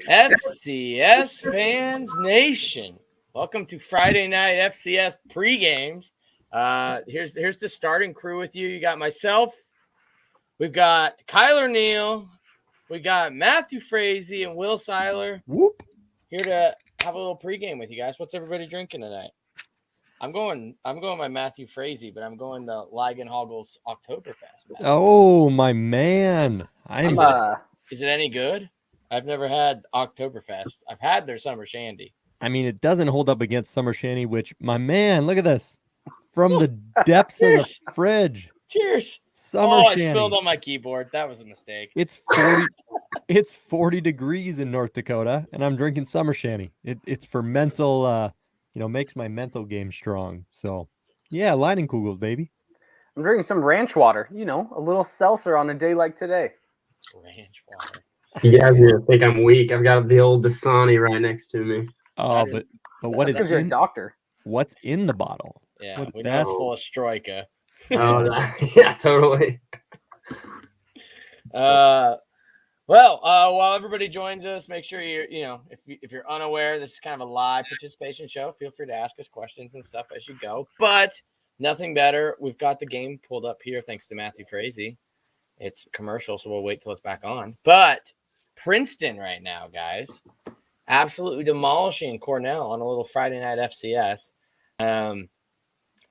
FCS Fans Nation. Welcome to Friday night FCS pregames. Here's the starting crew with you. You got myself. We've got Kyler Neal. We got Matthew Frazee and Will Seiler. Whoop. Here to have a little pregame with you guys. What's everybody drinking tonight? I'm going my Matthew Frazee, but I'm going the Leigenhagel's Oktoberfest. Oh, my man. Is it any good? I've never had Oktoberfest. I've had their summer shandy. I mean, it doesn't hold up against summer shandy, which, my man, look at this. From the depths of the fridge. Cheers. Summer shandy. I spilled on my keyboard. That was a mistake. It's 40 degrees in North Dakota, and I'm drinking summer shandy. It's for mental, makes my mental game strong. So, yeah, Leinenkugels, baby. I'm drinking some ranch water, a little seltzer on a day like today. Ranch water. You guys are gonna think I'm weak. I've got the old Dasani right next to me. Oh, but what is because you're a doctor? What's in the bottle? Yeah, we know it's full of Stroika. Oh, yeah, totally. While everybody joins us, make sure if you're unaware, this is kind of a live participation show. Feel free to ask us questions and stuff as you go. But nothing better. We've got the game pulled up here thanks to Matthew Frazee. It's commercial, so we'll wait till it's back on. But Princeton right now, guys, absolutely demolishing Cornell on a little Friday night FCS.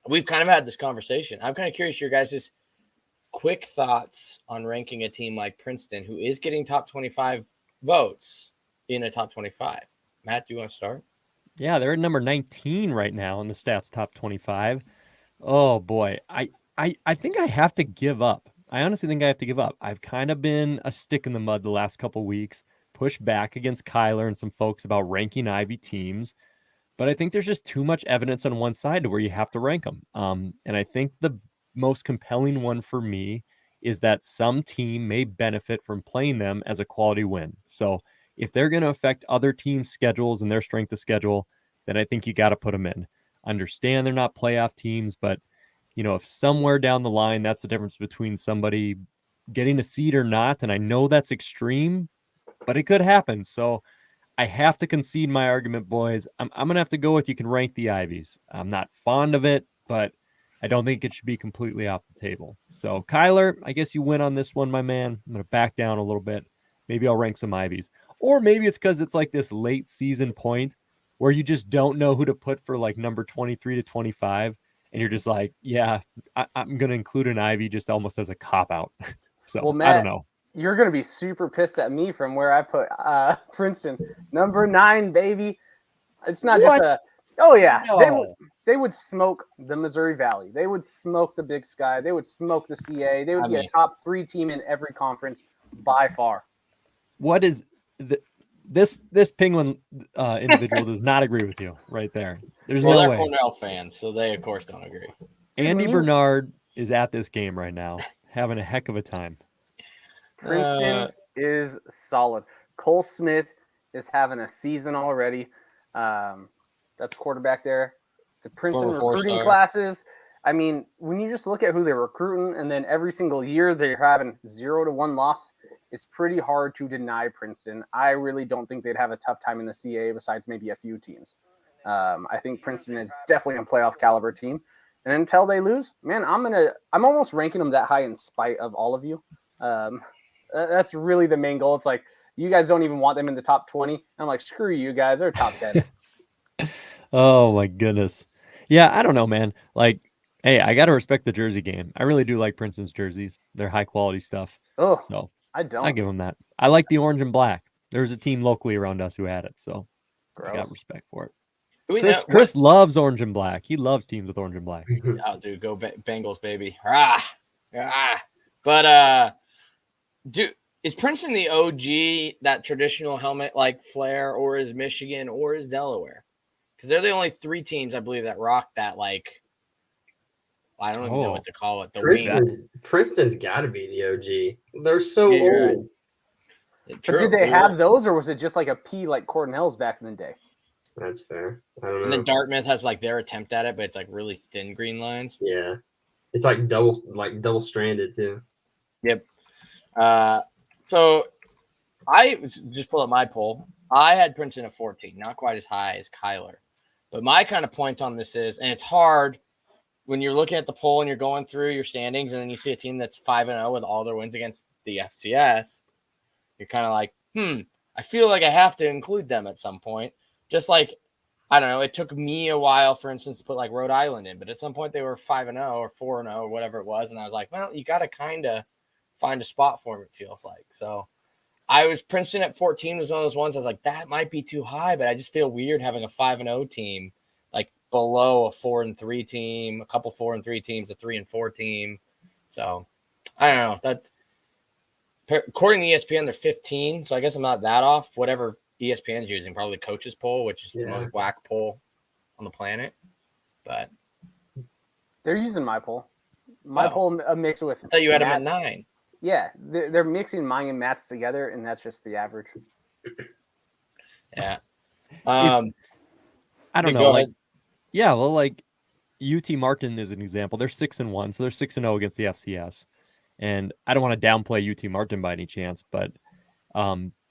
We've kind of had this conversation. I'm kind of curious your guys' quick thoughts on ranking a team like Princeton, who is getting top 25 votes in a top 25. Matt, do you want to start? Yeah, they're at number 19 right now in the stats top 25. Oh, boy. I think I have to give up. I honestly think I have to give up. I've kind of been a stick in the mud the last couple weeks, pushed back against Kyler and some folks about ranking Ivy teams. But I think there's just too much evidence on one side to where you have to rank them. And I think the most compelling one for me is that some team may benefit from playing them as a quality win. So if they're going to affect other teams' schedules and their strength of schedule, then I think you got to put them in. Understand they're not playoff teams, but if somewhere down the line, that's the difference between somebody getting a seed or not. And I know that's extreme, but it could happen. So I have to concede my argument, boys. I'm going to have to go with you can rank the Ivies. I'm not fond of it, but I don't think it should be completely off the table. So Kyler, I guess you win on this one, my man. I'm going to back down a little bit. Maybe I'll rank some Ivies. Or maybe it's because it's like this late season point where you just don't know who to put for like number 23 to 25. And you're just like, yeah, I'm going to include an Ivy just almost as a cop-out. So, well, Matt, I don't know. You're going to be super pissed at me from where I put Princeton. Number 9, baby. It's not What? just oh, yeah. No. They would smoke the Missouri Valley. They would smoke the Big Sky. They would smoke the CA. They would be a top 3 team in every conference by far. What is this Penguin individual does not agree with you right there. There's no they're way. Cornell fans, so they, of course, don't agree. Andy Bernard is at this game right now, having a heck of a time. Princeton is solid. Cole Smith is having a season already. That's quarterback there. The Princeton recruiting classes. I mean, when you just look at who they're recruiting, and then every single year they're having 0-1 loss, it's pretty hard to deny Princeton. I really don't think they'd have a tough time in the CA besides maybe a few teams. I think Princeton is definitely a playoff caliber team. And until they lose, man, I'm almost ranking them that high in spite of all of you. That's really the main goal. It's like, you guys don't even want them in the top 20. I'm like, screw you guys. They're top 10. Oh, my goodness. Yeah, I don't know, man. Like, hey, I got to respect the jersey game. I really do like Princeton's jerseys. They're high-quality stuff. Oh, so I don't. I give them that. I like the orange and black. There's a team locally around us who had it, so I got respect for it. Chris loves orange and black. He loves teams with orange and black. Oh, dude, go Bengals, baby. But is Princeton the OG, that traditional helmet-like flair, or is Michigan, or is Delaware? Because they're the only 3 teams, I believe, that rock that, like, I don't even know what to call it. Princeton's got to be the OG. They're so old. Right. But did they have those, or was it just like a P like Cornell's back in the day? That's fair. I don't know. And then Dartmouth has like their attempt at it, but it's like really thin green lines. Yeah, it's like double stranded too. Yep. So I just pull up my poll. I had Princeton at 14, not quite as high as Kyler. But my kind of point on this is, and it's hard when you're looking at the poll and you're going through your standings and then you see a team that's 5-0 with all their wins against the FCS, you're kind of like, I feel like I have to include them at some point. Just like, I don't know, it took me a while, for instance, to put like Rhode Island in, but at some point they were 5-0 or 4-0 or whatever it was. And I was like, well, you got to kind of find a spot for them, it feels like. So Princeton at 14 was one of those ones I was like, that might be too high, but I just feel weird having a 5-0 team like below a 4-3 team, a couple 4-3 teams, a 3-4 team. So I don't know. That's according to ESPN, they're 15. So I guess I'm not that off. Whatever ESPN's using, probably coaches poll, which is the most whack poll on the planet. But they're using my poll. My poll mixed with. I thought you had them at 9. Yeah, they're mixing mine and Matt's together, and that's just the average. Yeah. I don't know. Like, yeah, well, like UT Martin is an example. They're 6-1, so they're 6-0 against the FCS. And I don't want to downplay UT Martin by any chance, but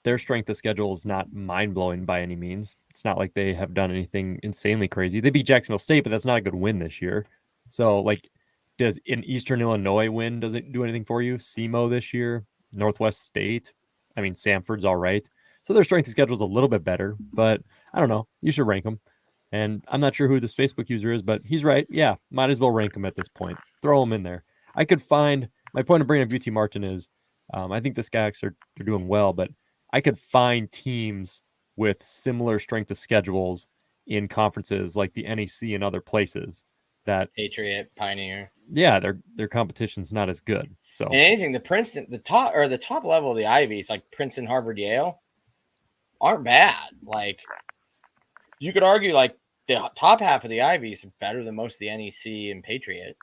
their strength of schedule is not mind-blowing by any means. It's not like they have done anything insanely crazy. They beat Jacksonville State, but that's not a good win this year. So, like, does an Eastern Illinois win, does it do anything for you? SEMO this year, Northwest State. I mean, Samford's all right. So their strength of schedule is a little bit better, but I don't know. You should rank them. And I'm not sure who this Facebook user is, but he's right. Yeah, might as well rank them at this point. Throw them in there. I could find, my point of bringing up UT Martin is, I think the Skaggs are doing well, but I could find teams with similar strength of schedules in conferences like the NEC and other places that Patriot, Pioneer. Yeah, their competition's not as good. So and anything, the Princeton, the top level of the Ivies, like Princeton, Harvard, Yale, aren't bad. Like you could argue like the top half of the Ivies are better than most of the NEC and Patriot.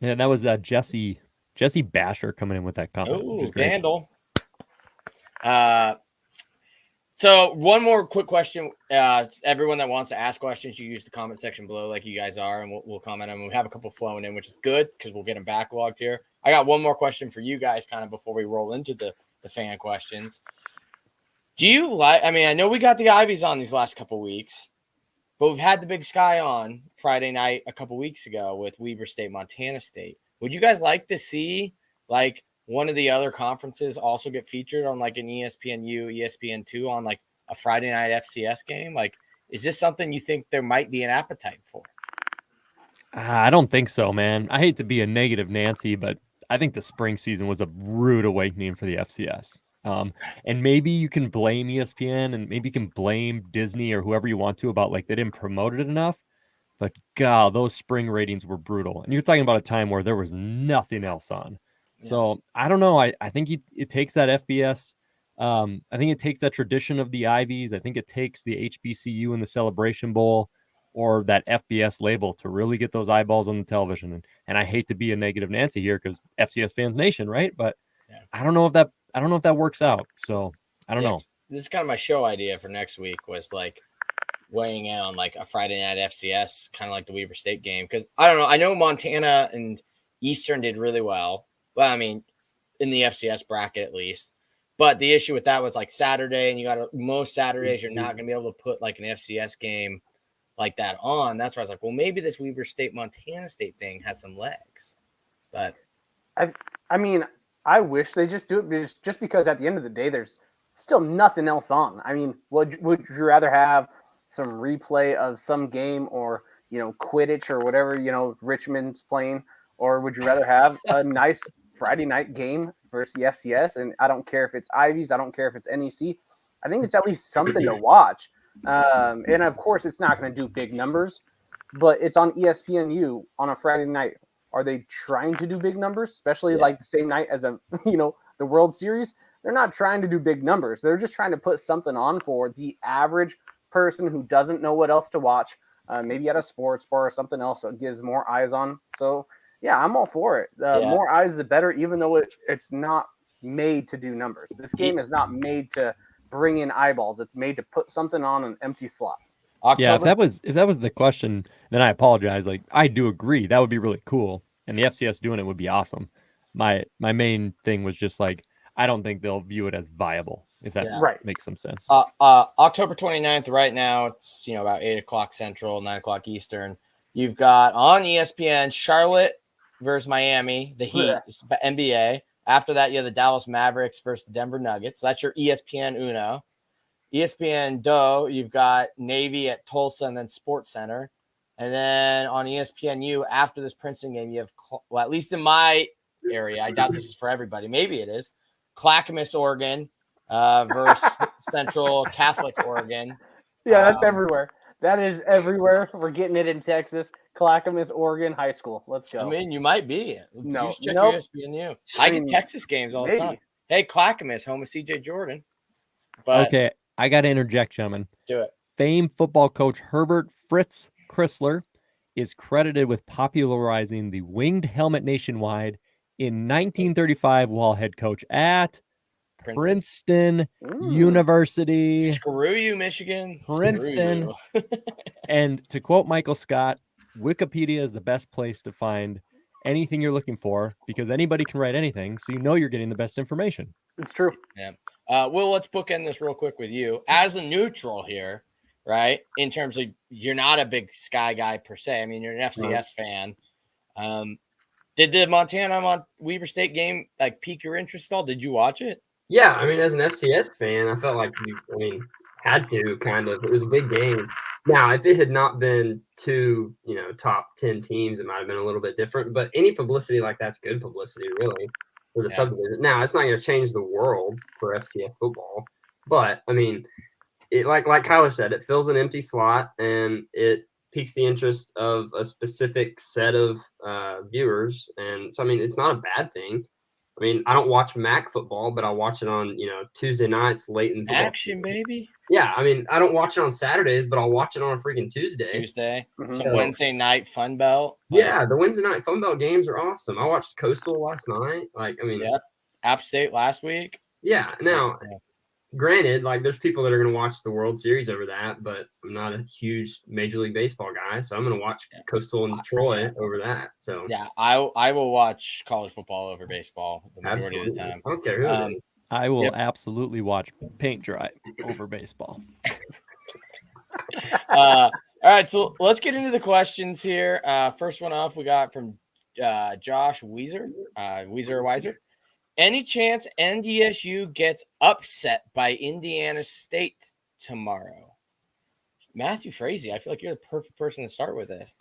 Yeah, that was Jesse Basher coming in with that comment. Oh, Vandal. So one more quick question. Everyone that wants to ask questions, you use the comment section below like you guys are, and we'll comment on them. We have a couple flowing in, which is good because we'll get them backlogged here. I got one more question for you guys kind of before we roll into the fan questions. Do you like – I mean, I know we got the Ivies on these last couple weeks, but we've had the Big Sky on Friday night a couple weeks ago with Weber State, Montana State. Would you guys like to see like one of the other conferences also get featured on like an ESPNU, ESPN2 on like a Friday night FCS game? Like, is this something you think there might be an appetite for? I don't think so, man. I hate to be a negative Nancy, but I think the spring season was a rude awakening for the FCS. And maybe you can blame ESPN and maybe you can blame Disney or whoever you want to about like they didn't promote it enough. But God, those spring ratings were brutal. And you're talking about a time where there was nothing else on. Yeah. So I don't know. I think it takes that FBS. I think it takes that tradition of the Ivies. I think it takes the HBCU and the Celebration Bowl or that FBS label to really get those eyeballs on the television. And I hate to be a negative Nancy here because FCS Fans Nation, right? But yeah. I don't know if that works out. So I don't know. This is kind of my show idea for next week was like weighing in on like a Friday night FCS, kind of like the Weber State game. Because I don't know. I know Montana and Eastern did really well. Well, I mean, in the FCS bracket at least. But the issue with that was like Saturday, and you got most Saturdays you're not going to be able to put like an FCS game like that on. That's why I was like, well, maybe this Weber State Montana State thing has some legs. But I mean, I wish they just do it just because at the end of the day, there's still nothing else on. I mean, would you rather have some replay of some game or, you know, Quidditch or whatever, you know, Richmond's playing, or would you rather have a nice Friday night game versus the FCS? And I don't care if it's Ivies, I don't care if it's NEC. I think it's at least something to watch. And of course, it's not going to do big numbers, but it's on ESPNU on a Friday night. Are they trying to do big numbers, especially like the same night as the World Series? They're not trying to do big numbers. They're just trying to put something on for the average person who doesn't know what else to watch, maybe at a sports bar or something else that gives more eyes on. So, yeah, I'm all for it. More eyes, the better, even though it's not made to do numbers. This game is not made to bring in eyeballs. It's made to put something on an empty slot. October? Yeah, if that was the question, then I apologize. Like, I do agree. That would be really cool. And the FCS doing it would be awesome. My main thing was just like, I don't think they'll view it as viable, if that makes some sense. October 29th, right now, it's about 8 o'clock Central, 9 o'clock Eastern. You've got on ESPN Charlotte versus Miami, the Heat, NBA. After that, you have the Dallas Mavericks versus the Denver Nuggets. That's your ESPN Uno. ESPN Do, you've got Navy at Tulsa and then Sports Center. And then on ESPNU, after this Princeton game, you have, well, at least in my area, I doubt this is for everybody. Maybe it is. Clackamas, Oregon versus Central Catholic Oregon. Yeah, that's everywhere. That is everywhere. We're getting it in Texas. Clackamas, Oregon High School. Let's go. I mean, you might be. No, you should check your ESPNU. I get Texas games all the time. Hey, Clackamas, home of CJ Jordan. But okay, I got to interject, gentlemen. Do it. Famed football coach Herbert Fritz Chrysler is credited with popularizing the winged helmet nationwide in 1935 while head coach at Princeton University. Screw you, Michigan. Princeton. Screw you. And to quote Michael Scott, Wikipedia is the best place to find anything you're looking for because anybody can write anything, so you're getting the best information. It's true. Yeah. Will, let's bookend this real quick with you. As a neutral here, right, in terms of you're not a big Sky guy per se. I mean, you're an FCS fan. Did the Montana-Weber State game pique your interest at all? Did you watch it? Yeah, I mean, as an FCS fan, I felt like had to kind of. It was a big game. Now, if it had not been two, top 10 teams, it might have been a little bit different. But any publicity like that's good publicity, really, for the subdivision. Now, it's not going to change the world for FCS football, but I mean, it like Kyler said, it fills an empty slot and it piques the interest of a specific set of viewers, and so I mean, it's not a bad thing. I mean, I don't watch MAC football, but I watch it on, Tuesday nights late in football. Action, baby. Yeah, I mean, I don't watch it on Saturdays, but I'll watch it on a freaking Tuesday. Some Wednesday night Fun Belt. Yeah, the Wednesday night Fun Belt games are awesome. I watched Coastal last night. App State last week. Yeah, now, granted, there's people that are going to watch the World Series over that, but I'm not a huge Major League Baseball guy, so I'm going to watch Coastal and Detroit over that. So yeah, I will watch college football over baseball the majority of the time. I don't care who it is. I will absolutely watch paint dry over baseball. All right, so let's get into the questions here. First one off, we got from Josh Weiser. Weiser. Any chance NDSU gets upset by Indiana State tomorrow? Matthew Frazee, I feel like you're the perfect person to start with this.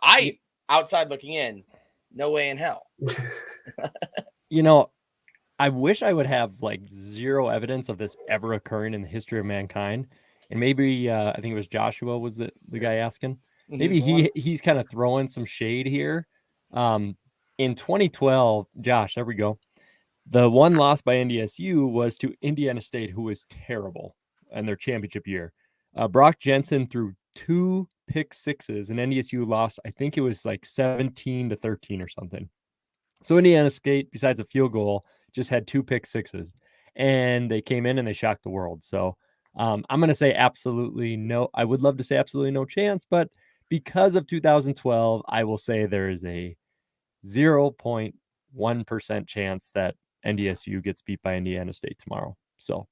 Outside looking in, no way in hell. I wish I would have zero evidence of this ever occurring in the history of mankind. And maybe I think it was Joshua was the guy asking. Maybe he's kind of throwing some shade here. In 2012, Josh, there we go. The one loss by NDSU was to Indiana State, who was terrible in their championship year. Brock Jensen threw 2 pick sixes, and NDSU lost, I think it was 17-13 or something. So Indiana State, besides a field goal, just had 2 pick sixes, and they came in and they shocked the world. So I'm going to say absolutely no. I would love to say absolutely no chance, but because of 2012, I will say there is a 0.1% chance that NDSU gets beat by Indiana State tomorrow. So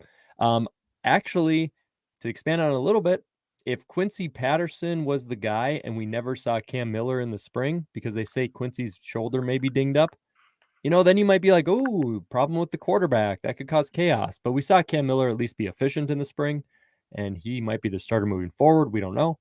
actually, to expand on it a little bit, if Quincy Patterson was the guy and we never saw Cam Miller in the spring because they say Quincy's shoulder may be dinged up, then you might be like, oh, problem with the quarterback. That could cause chaos. But we saw Cam Miller at least be efficient in the spring, and he might be the starter moving forward. We don't know.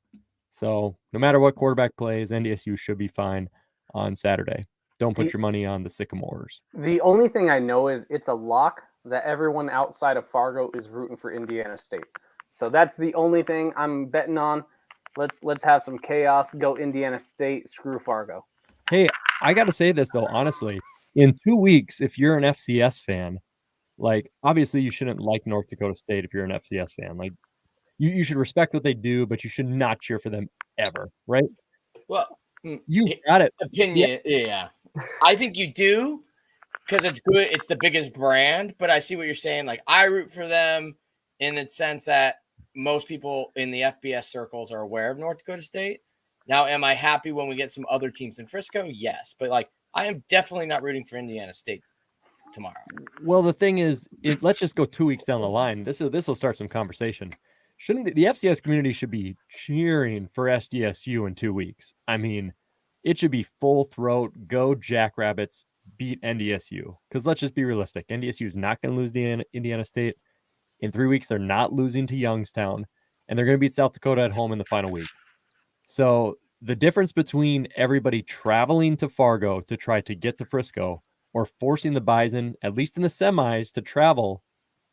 So no matter what quarterback plays, NDSU should be fine on Saturday. Don't put your money on the Sycamores. The only thing I know is it's a lock that everyone outside of Fargo is rooting for Indiana State. So that's the only thing I'm betting on. Let's have some chaos. Go Indiana State. Screw Fargo. Hey, I got to say this, though, honestly. In 2 weeks, if you're an FCS fan, obviously you shouldn't like North Dakota State if you're an FCS fan. You should respect what they do, but you should not cheer for them ever, right? Well, you got it. Opinion, yeah. I think you do because it's good. It's the biggest brand, but I see what you're saying. I root for them in the sense that most people in the FBS circles are aware of North Dakota State. Now, am I happy when we get some other teams in Frisco? Yes, but I am definitely not rooting for Indiana State tomorrow. Well, the thing is, let's just go 2 weeks down the line. This will start some conversation. Shouldn't the FCS community should be cheering for SDSU in 2 weeks? I mean, it should be full throat, go Jackrabbits, beat NDSU. Because let's just be realistic. NDSU is not going to lose to Indiana State. In 3 weeks, they're not losing to Youngstown. And they're going to beat South Dakota at home in the final week. So the difference between everybody traveling to Fargo to try to get to Frisco or forcing the Bison, at least in the semis, to travel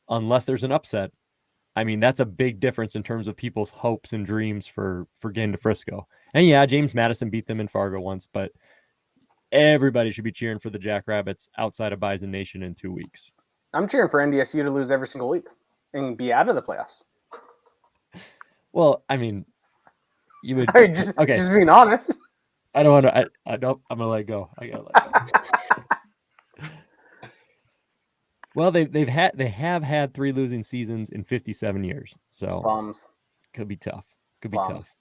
unless there's an upset, I mean, that's a big difference in terms of people's hopes and dreams for getting to Frisco. And yeah, James Madison beat them in Fargo once, but everybody should be cheering for the Jackrabbits outside of Bison Nation in 2 weeks. I'm cheering for NDSU to lose every single week and be out of the playoffs. Well, I mean, you would just being honest. I don't want to. I don't. I'm gonna let it go. I gotta let it go. Well, they have had 3 losing seasons in 57 years, so Bums. Could be tough. Tough.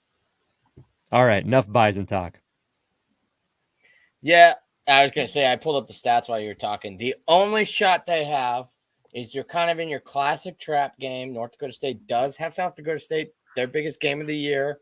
All right, enough Bison talk. Yeah, I was gonna say I pulled up the stats while you were talking. The only shot they have is you're kind of in your classic trap game. North Dakota State does have South Dakota State, their biggest game of the year.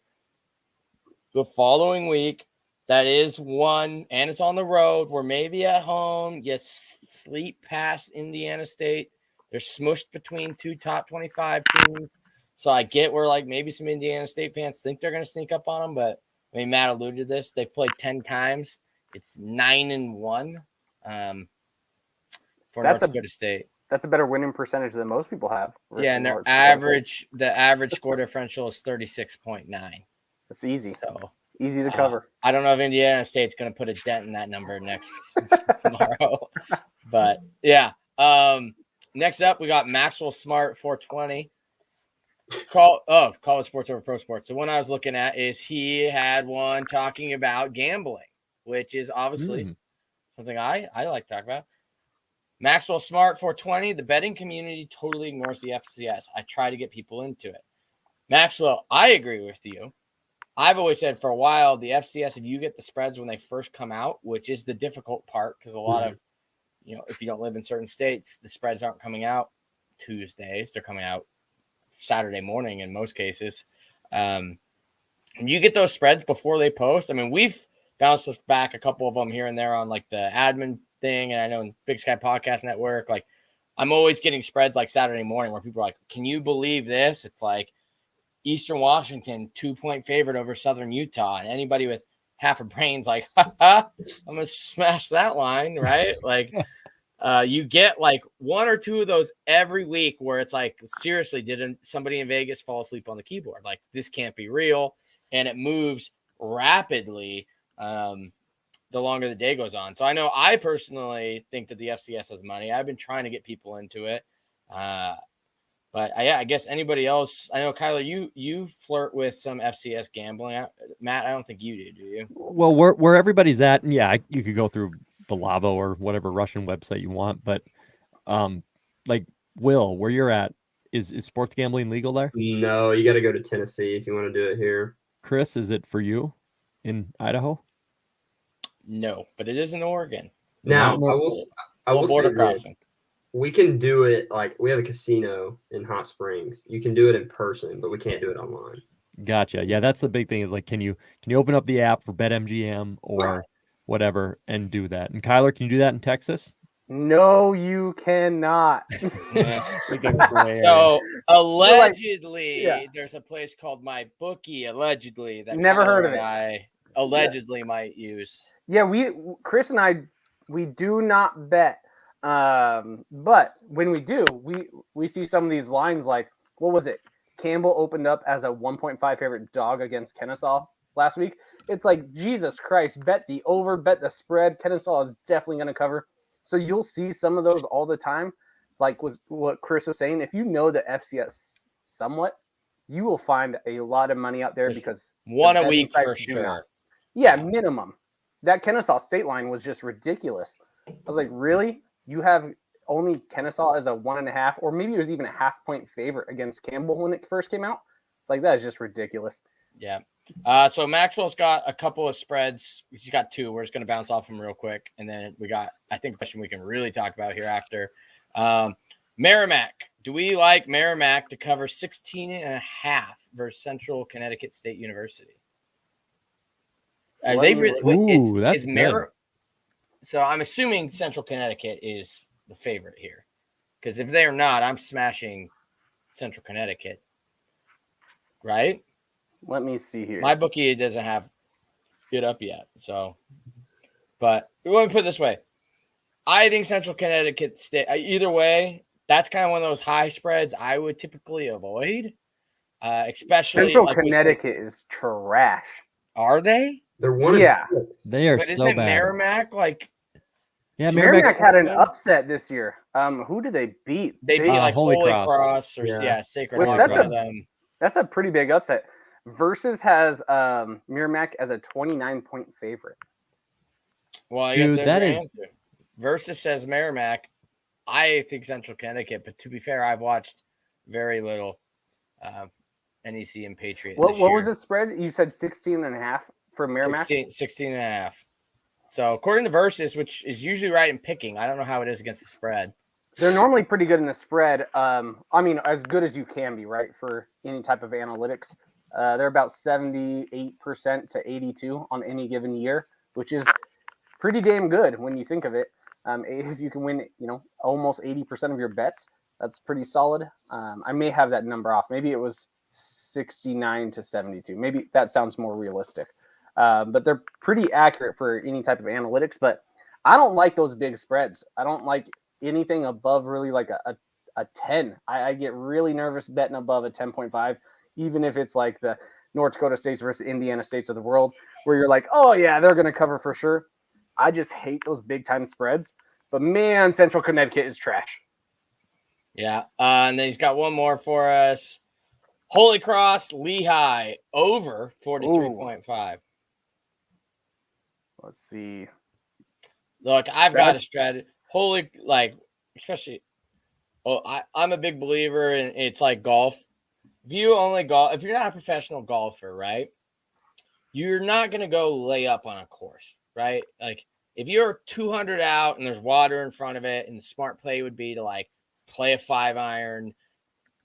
The following week, that is one, and it's on the road. We're maybe at home. You sleep past Indiana State. They're smushed between 2 top 25 teams. So I get where like maybe some Indiana State fans think they're going to sneak up on them, but I mean, Matt alluded to this. They've played 10 times. It's 9-1 for North Dakota State. That's a better winning percentage than most people have. Yeah, and the average score differential is 36.9. That's easy. So easy to cover. I don't know if Indiana State's going to put a dent in that number next tomorrow, but yeah. Next up, we got Maxwell Smart 420. College sports over pro sports. The one I was looking at is he had one talking about gambling, which is obviously something I like to talk about. Maxwell Smart 420, the betting community totally ignores the FCS. I try to get people into it. Maxwell, I agree with you. I've always said for a while, the FCS, if you get the spreads when they first come out, which is the difficult part, because a lot of, if you don't live in certain states, the spreads aren't coming out Tuesdays. They're coming out Saturday morning in most cases. And you get those spreads before they post. I mean, we've bounced back a couple of them here and there on like the admin thing. And I know in Big Sky Podcast Network, like I'm always getting spreads like Saturday morning where people are like, can you believe this? It's like Eastern Washington 2-point favorite over Southern Utah. And anybody with half a brain's like, I'm going to smash that line, right? Like you get like 1 or 2 of those every week where it's like, seriously, didn't somebody in Vegas fall asleep on the keyboard? Like this can't be real. And it moves rapidly the longer the day goes on. So I know I personally think that the FCS has money. I've been trying to get people into it. But I guess anybody else, I know Kyler, you flirt with some FCS gambling. Matt, I don't think you do you? Well, where everybody's at, and yeah, you could go through Balavo or whatever Russian website you want, but like Will, where you're at, is sports gambling legal there? No, you got to go to Tennessee if you want to do it here. Chris, is it for you in Idaho? No, but it is in Oregon. Now, I will say this. We can do it like we have a casino in Hot Springs. You can do it in person, but we can't do it online. Gotcha. Yeah, that's the big thing is like, can you open up the app for BetMGM or whatever and do that? And Kyler, can you do that in Texas? No, you cannot. So allegedly, there's a place called My Bookie. Allegedly, that never heard of it. I allegedly might use. Yeah, Chris and I, we do not bet. But when we do, we see some of these lines like, what was it? Campbell opened up as a 1.5 favorite dog against Kennesaw last week. It's like, Jesus Christ, bet the over, bet the spread. Kennesaw is definitely going to cover. So you'll see some of those all the time. Like was what Chris was saying. If you know the FCS somewhat, you will find a lot of money out there because one a week for sure. Yeah, minimum. That Kennesaw State line was just ridiculous. I was like, really? You have only Kennesaw as a 1.5, or maybe it was even a 0.5 point favorite against Campbell when it first came out. It's like, that is just ridiculous. Yeah. So Maxwell's got a couple of spreads. He's got two. We're just going to bounce off them real quick. And then we got, I think, a question we can really talk about here after. Merrimack. Do we like Merrimack to cover 16.5 versus Central Connecticut State University? Are they really? That's good. So I'm assuming Central Connecticut is the favorite here. Because if they're not, I'm smashing Central Connecticut. Right? Let me see here. My bookie doesn't have it up yet. So, but let me put it this way. I think Central Connecticut State, either way, that's kind of one of those high spreads I would typically avoid. Especially Central Connecticut is trash. Are they? They're one. Yeah. They are But so isn't bad. Merrimack like? Yeah, Merrimack had an upset this year. Who did they beat? They beat like Holy Holy Cross. Cross or Sacred Which Heart. that's a pretty big upset. Versus has Merrimack as a 29-point favorite. Well, I guess Dude, there's that your is- answer. Versus says Merrimack. I think Central Connecticut, but to be fair, I've watched very little NEC and Patriot. What was the spread? You said 16.5 for Merrimack? 16.5. So according to Versus, which is usually right in picking, I don't know how it is against the spread. They're normally pretty good in the spread. I mean, as good as you can be, right, for any type of analytics. They're about 78% to 82 on any given year, which is pretty damn good when you think of it. If you can win, almost 80% of your bets, that's pretty solid. I may have that number off. Maybe it was 69 to 72. Maybe that sounds more realistic. But they're pretty accurate for any type of analytics. But I don't like those big spreads. I don't like anything above really like a 10. I get really nervous betting above a 10.5, even if it's like the North Dakota States versus Indiana States of the world, where you're like, oh, yeah, they're going to cover for sure. I just hate those big-time spreads. But, man, Central Connecticut is trash. Yeah, and then he's got one more for us. Holy Cross, Lehigh, over 43.5. Let's see. Look, I've got a strategy. Especially, I'm a big believer in it's like golf. If you're not a professional golfer, right, you're not going to go lay up on a course, right? Like, if you're 200 out and there's water in front of it, and the smart play would be to like play a 5-iron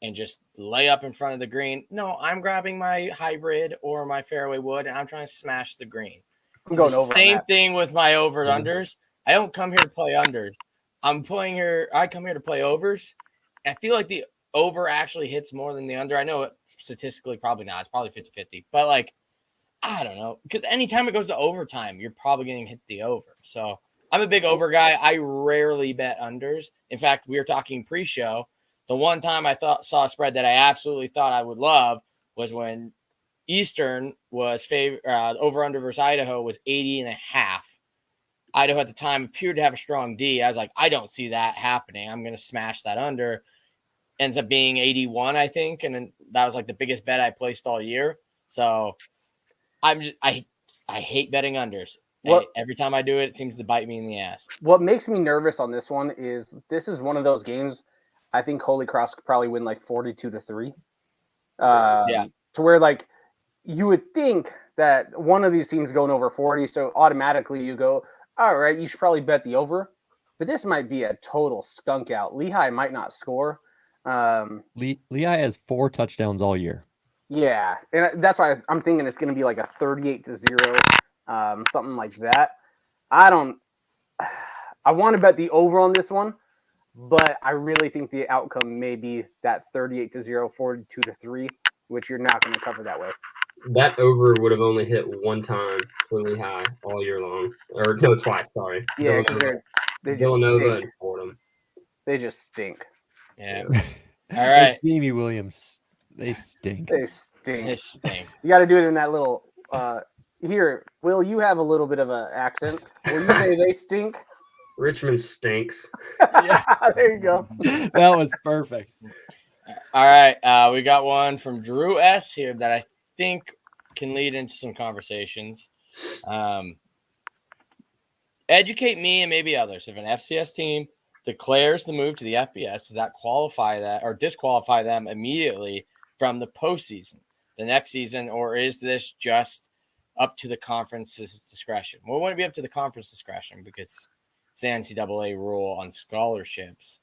and just lay up in front of the green. No, I'm grabbing my hybrid or my fairway wood and I'm trying to smash the green. I'm going over. Same thing with my over unders. I don't come here to play unders. I come here to play overs. I feel like the over actually hits more than the under. I know it statistically probably not. It's probably 50-50. But like, I don't know. Because anytime it goes to overtime, you're probably going to hit the over. So I'm a big over guy. I rarely bet unders. In fact, we were talking pre-show. The one time I saw a spread that I absolutely thought I would love was when Eastern was over under versus Idaho was 80.5. Idaho at the time appeared to have a strong D. I was like, I don't see that happening. I'm going to smash that under. Ends up being 81, I think. And then that was like the biggest bet I placed all year. So I hate betting unders. Every time I do it, it seems to bite me in the ass. What makes me nervous on this one is this is one of those games I think Holy Cross could probably win like 42-3. To where like you would think that one of these teams going over 40, so automatically you go, all right, you should probably bet the over. But this might be a total skunk out. Lehigh might not score. Lehigh has 4 touchdowns all year. Yeah, and that's why I'm thinking it's going to be like a 38-0, something like that. I want to bet the over on this one, but I really think the outcome may be that 38-0, 42-3, which you're not going to cover that way. That over would have only hit one time for Lehigh all year long. Or no, twice, sorry. Yeah, Villanova and Fordham. They just stink. Yeah. All right. Jamie Williams. They stink. They stink. They stink. You got to do it in that little here, Will, you have a little bit of an accent. Will you say they stink? Richmond stinks. Yeah, there you go. That was perfect. All right. We got one from Drew S. here that I think can lead into some conversations. Educate me and maybe others. If an FCS team declares the move to the FBS, does that qualify that or disqualify them immediately from the postseason? the next season, or is this just up to the conference's discretion? Well, it wouldn't be up to the conference discretion because it's the NCAA rule on scholarships.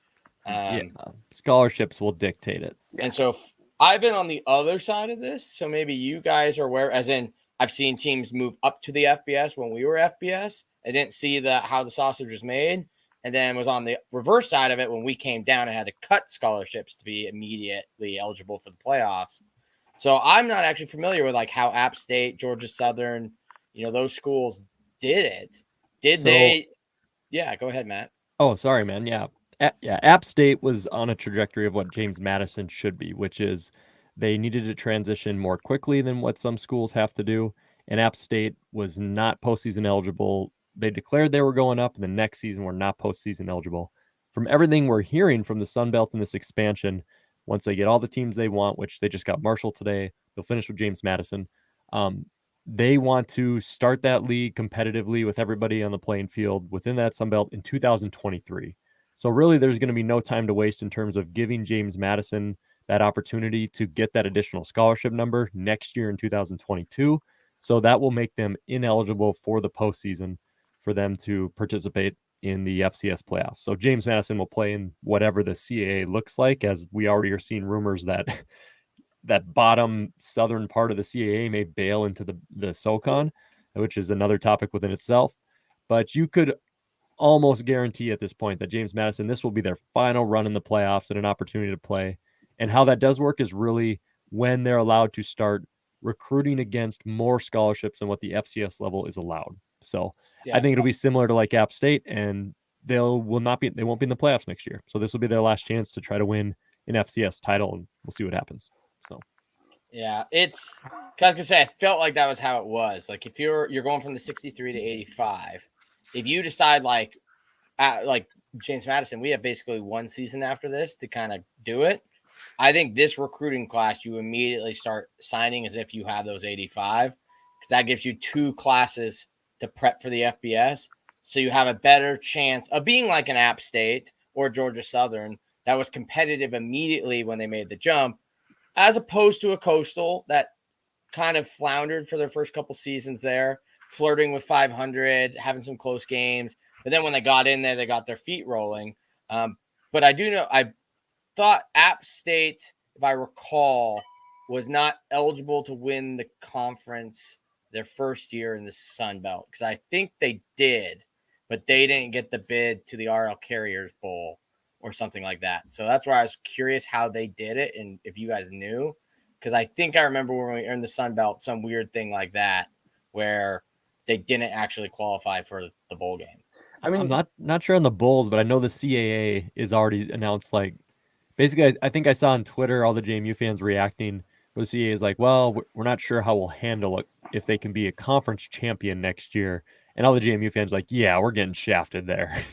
Scholarships will dictate it. And so I've been on the other side of this, so maybe you guys are aware, as in I've seen teams move up to the FBS when we were FBS. I didn't see how the sausage was made, and then was on the reverse side of it when we came down and had to cut scholarships to be immediately eligible for the playoffs. So I'm not actually familiar with like how App State, Georgia Southern, those schools did it. They? Yeah, go ahead, Matt. Oh, sorry, man. Yeah. App State was on a trajectory of what James Madison should be, which is they needed to transition more quickly than what some schools have to do. And App State was not postseason eligible. They declared they were going up, and the next season were not postseason eligible. From everything we're hearing from the Sun Belt in this expansion, once they get all the teams they want, which they just got Marshall today, they'll finish with James Madison. They want to start that league competitively with everybody on the playing field within that Sun Belt in 2023. So really, there's going to be no time to waste in terms of giving James Madison that opportunity to get that additional scholarship number next year in 2022. So that will make them ineligible for the postseason for them to participate in the FCS playoffs. So James Madison will play in whatever the CAA looks like, as we already are seeing rumors that that bottom southern part of the CAA may bail into the SoCon, which is another topic within itself. But you could almost guarantee at this point that James Madison, this will be their final run in the playoffs and an opportunity to play. And how that does work is really when they're allowed to start recruiting against more scholarships than what the FCS level is allowed. So I think it'll be similar to like App State, and they won't be in the playoffs next year. So this will be their last chance to try to win an FCS title, and we'll see what happens. So yeah, it's because I was gonna say I felt like that was how it was. Like if you're going from the 63 to 85, if you decide like James Madison, we have basically one season after this to kind of do it. I think this recruiting class, you immediately start signing as if you have those 85, because that gives you 2 classes to prep for the FBS. So you have a better chance of being like an App State or Georgia Southern that was competitive immediately when they made the jump, as opposed to a Coastal that kind of floundered for their first couple seasons there, flirting with 500, having some close games. But then when they got in there, they got their feet rolling. But I do know, I thought App State, if I recall, was not eligible to win the conference their first year in the Sun Belt, because I think they did, but they didn't get the bid to the RL Carriers Bowl or something like that. So that's where I was curious how they did it and if you guys knew, because I think I remember when we were in the Sun Belt, some weird thing like that where they didn't actually qualify for the bowl game. I mean, I'm not sure on the Bulls, but I know the CAA is already announced. Like, basically, I think I saw on Twitter all the JMU fans reacting. Where the CAA is like, well, we're not sure how we'll handle it if they can be a conference champion next year. And all the JMU fans are like, yeah, we're getting shafted there.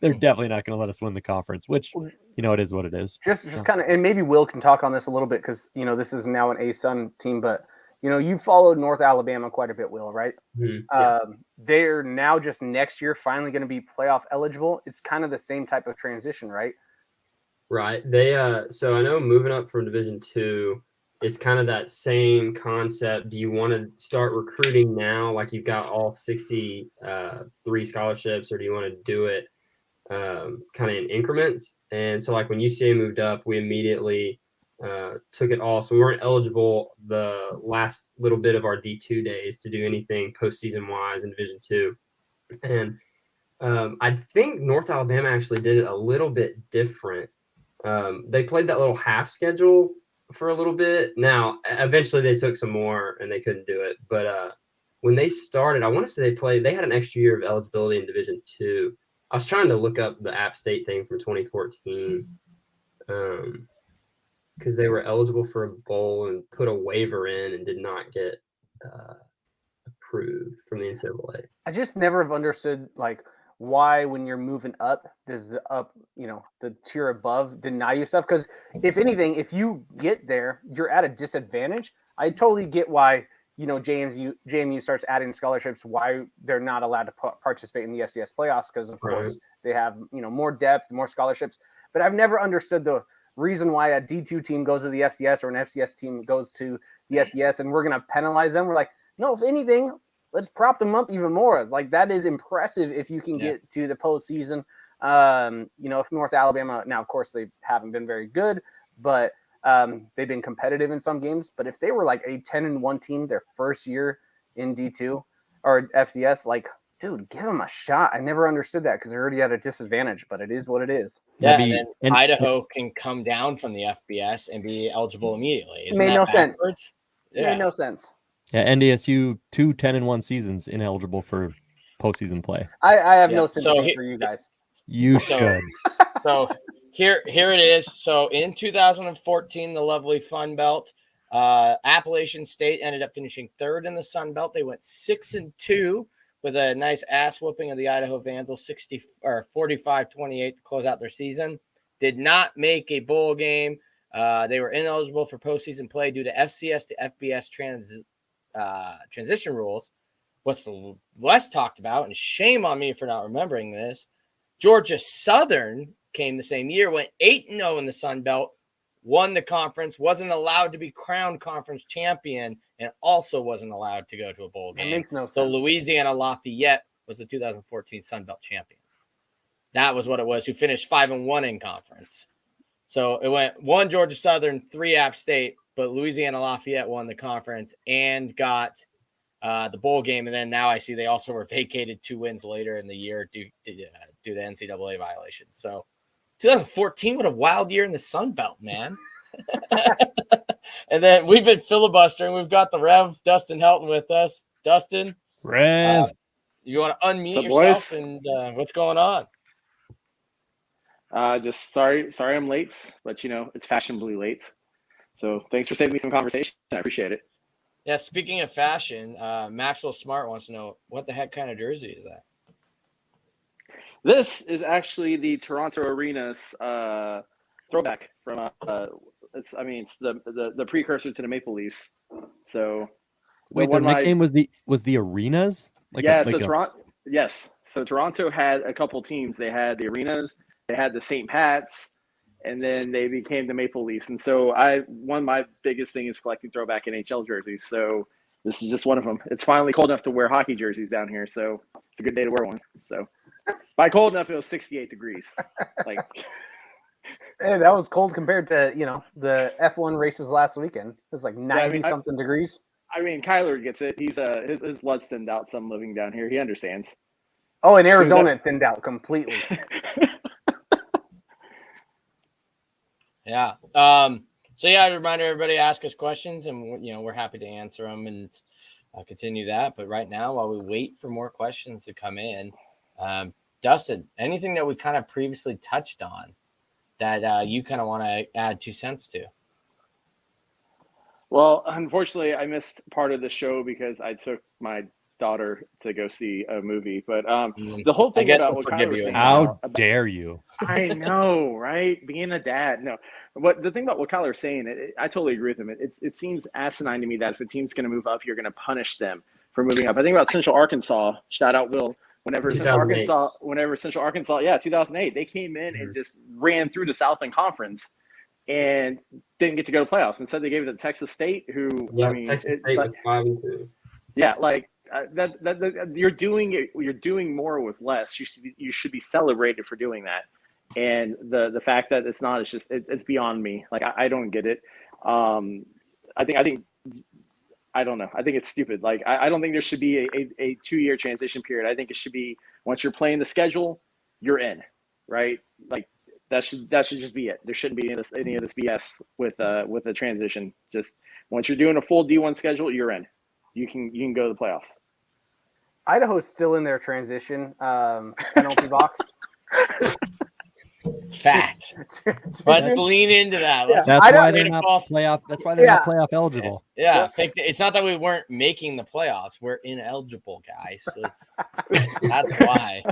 They're definitely not going to let us win the conference, which, it is what it is. Just kind of, and maybe Will can talk on this a little bit because, this is now an A-Sun team, but, you followed North Alabama quite a bit, Will, right? Mm-hmm. Yeah. They're now just next year finally going to be playoff eligible. It's kind of the same type of transition, right? Right. They, so I know moving up from Division II, it's kind of that same concept. Do you want to start recruiting now, like you've got all 63 scholarships, or do you want to do it kind of in increments? And so, like when UCA moved up, we immediately took it all. So we weren't eligible the last little bit of our D2 days to do anything postseason wise in Division II. And I think North Alabama actually did it a little bit different. They played that little half schedule for a little bit. Now, eventually they took some more and they couldn't do it. But when they started, I want to say they had an extra year of eligibility in Division II. I was trying to look up the App State thing from 2014 because they were eligible for a bowl and put a waiver in and did not get approved from the NCAA. I just never have understood, like, why when you're moving up does the tier above deny you stuff? Because if anything, if you get there, you're at a disadvantage. I totally get why JMU starts adding scholarships, why they're not allowed to participate in the FCS playoffs, because of course they have more depth, more scholarships. But I've never understood the reason why a D2 team goes to the FCS or an FCS team goes to the FBS, and we're going to penalize them. We're like, no, if anything, let's prop them up even more. Like, that is impressive if you can get to the postseason. If North Alabama, now, of course, they haven't been very good, but they've been competitive in some games. But if they were like a 10-1 team their first year in D2 or FCS, like, dude, give them a shot. I never understood that because they're already at a disadvantage, but it is what it is. Yeah, and Idaho can come down from the FBS and be eligible immediately. Isn't that backwards? Sense. Yeah. Made no sense. Yeah, NDSU 2 10-1 seasons ineligible for postseason play. I have no sympathy for you guys. You should. So here it is. So in 2014, the lovely Fun Belt, Appalachian State ended up finishing third in the Sun Belt. They went 6-2 with a nice ass whooping of the Idaho Vandals, 45-28 to close out their season. Did not make a bowl game. They were ineligible for postseason play due to FCS to FBS transition rules. What's less talked about, and shame on me for not remembering this, Georgia Southern came the same year, went 8-0 in the Sun Belt, won the conference, wasn't allowed to be crowned conference champion, and also wasn't allowed to go to a bowl game. That makes no sense. So Louisiana Lafayette was the 2014 Sun Belt champion. That was what it was, who finished 5-1 in conference. So it went 1 Georgia Southern, 3 App State, but Louisiana Lafayette won the conference and got the bowl game. And then now I see they also were vacated 2 wins later in the year due to NCAA violations. So 2014, what a wild year in the Sun Belt, man. And then we've been filibustering. We've got the Rev, Dustin Helton, with us. Dustin. Rev. You want to unmute yourself, and what's going on? Just sorry I'm late, but it's fashionably late. So thanks for saving me some conversation. I appreciate it. Yeah, speaking of fashion, Maxwell Smart wants to know, what the heck kind of jersey is that? This is actually the Toronto Arenas throwback from it's the precursor to the Maple Leafs. So wait, their nickname was the Arenas? So Toronto had a couple teams. They had the Arenas, they had the St. Pat's, and then they became the Maple Leafs. And so one of my biggest thing is collecting throwback NHL jerseys. So this is just one of them. It's finally cold enough to wear hockey jerseys down here, so it's a good day to wear one. So by cold enough, it was 68 degrees. Like, hey, that was cold compared to the F1 races last weekend. It was like 90 something degrees. I mean, Kyler gets it. He's his blood's thinned out some living down here. He understands. Oh, in Arizona, it thinned out completely. Yeah. So yeah, I remind everybody, ask us questions, and we're happy to answer them, and I'll continue that. But right now, while we wait for more questions to come in, Dustin, anything that we kind of previously touched on that you kind of want to add 2 cents to? Well, unfortunately, I missed part of the show because I took my daughter to go see a movie. But the whole thing about what Kyler was saying, how dare you? I know, right? Being a dad, no. But the thing about what Kyler was saying, I totally agree with him. It seems asinine to me that if a team's going to move up, you're going to punish them for moving up. I think about Central Arkansas. Shout out Will. Whenever Central Arkansas, 2008, they came in and just ran through the Southland Conference and didn't get to go to playoffs. Instead, they gave it to Texas State, who Texas State was 5-2. Yeah, like that you're doing it. You're doing more with less. You should be celebrated for doing that. And the fact that it's not, it's beyond me. Like I don't get it. I don't know. I think it's stupid. Like I don't think there should be a 2-year transition period. I think it should be once you're playing the schedule, you're in, right? Like that should just be it. There shouldn't be any of this BS with a transition. Just once you're doing a full D1 schedule, you're in. You can go to the playoffs. Idaho's still in their transition penalty box. Fact. Let's lean into that. That's why they're not playoff. That's why they're not playoff eligible. Yeah, it's not that we weren't making the playoffs. We're ineligible, guys. So that's why.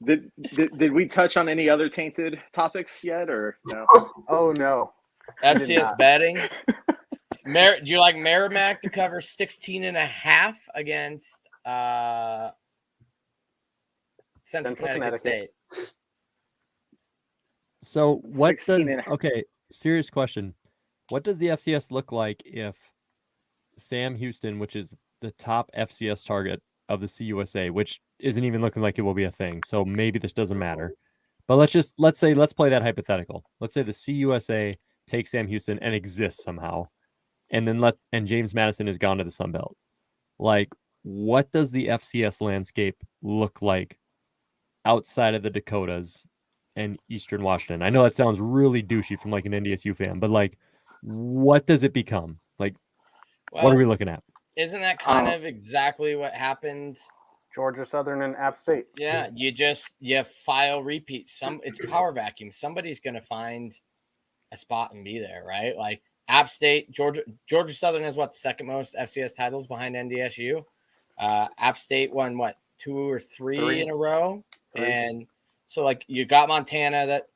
Did we touch on any other tainted topics yet, or no? Oh no. FCS betting. Do you like Merrimack to cover 16.5 against Central Connecticut State? So what does 16 and- okay, serious question. What does the FCS look like if Sam Houston, which is the top FCS target of the CUSA, which isn't even looking like it will be a thing, so maybe this doesn't matter. But let's play that hypothetical. Let's say the CUSA takes Sam Houston and exists somehow, and then James Madison has gone to the Sun Belt. Like, what does the FCS landscape look like outside of the Dakotas and Eastern Washington? I know that sounds really douchey from like an NDSU fan, but like, what does it become? Like, what are we looking at? Isn't that kind of exactly what happened? Georgia Southern and App State. Yeah, you file repeats. It's power vacuum. Somebody's going to find a spot and be there, right? Like App State, Georgia Southern has the second most FCS titles behind NDSU. App State won 2 or 3 in a row, and so like you got Montana. That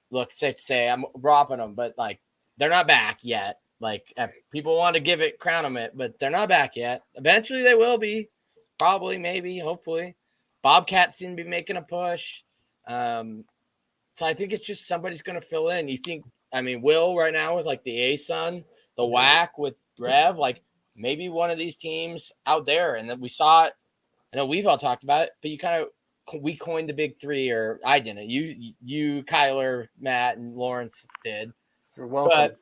look, safe to say, I'm dropping them, but like they're not back yet. Like if people want to crown them it, but they're not back yet. Eventually they will be. Probably, maybe, hopefully. Bobcats seem to be making a push. So I think it's just somebody's going to fill in. You think, Will right now with like the ASUN, the WAC with Rev, like maybe one of these teams out there. And then we saw it. I know we've all talked about it, but we coined the big three, or I didn't. You, Kyler, Matt, and Lawrence did. You're welcome. But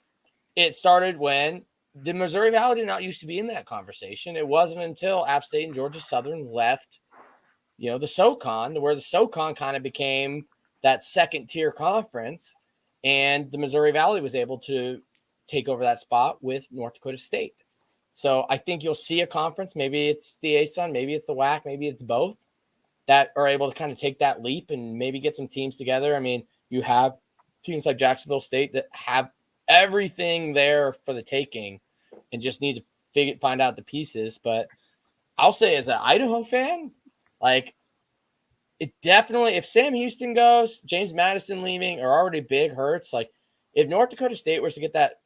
it started when the Missouri Valley did not used to be in that conversation. It wasn't until App State and Georgia Southern left, the SoCon, where the SoCon kind of became that second tier conference, and the Missouri Valley was able to take over that spot with North Dakota State. So I think you'll see a conference. Maybe it's the ASUN, maybe it's the WAC, maybe it's both, that are able to kind of take that leap and maybe get some teams together. You have teams like Jacksonville State that have everything there for the taking and just need to find out the pieces. But I'll say, as an Idaho fan, like it definitely, if Sam Houston goes, James Madison leaving, or already big hurts, like if North Dakota State was to get that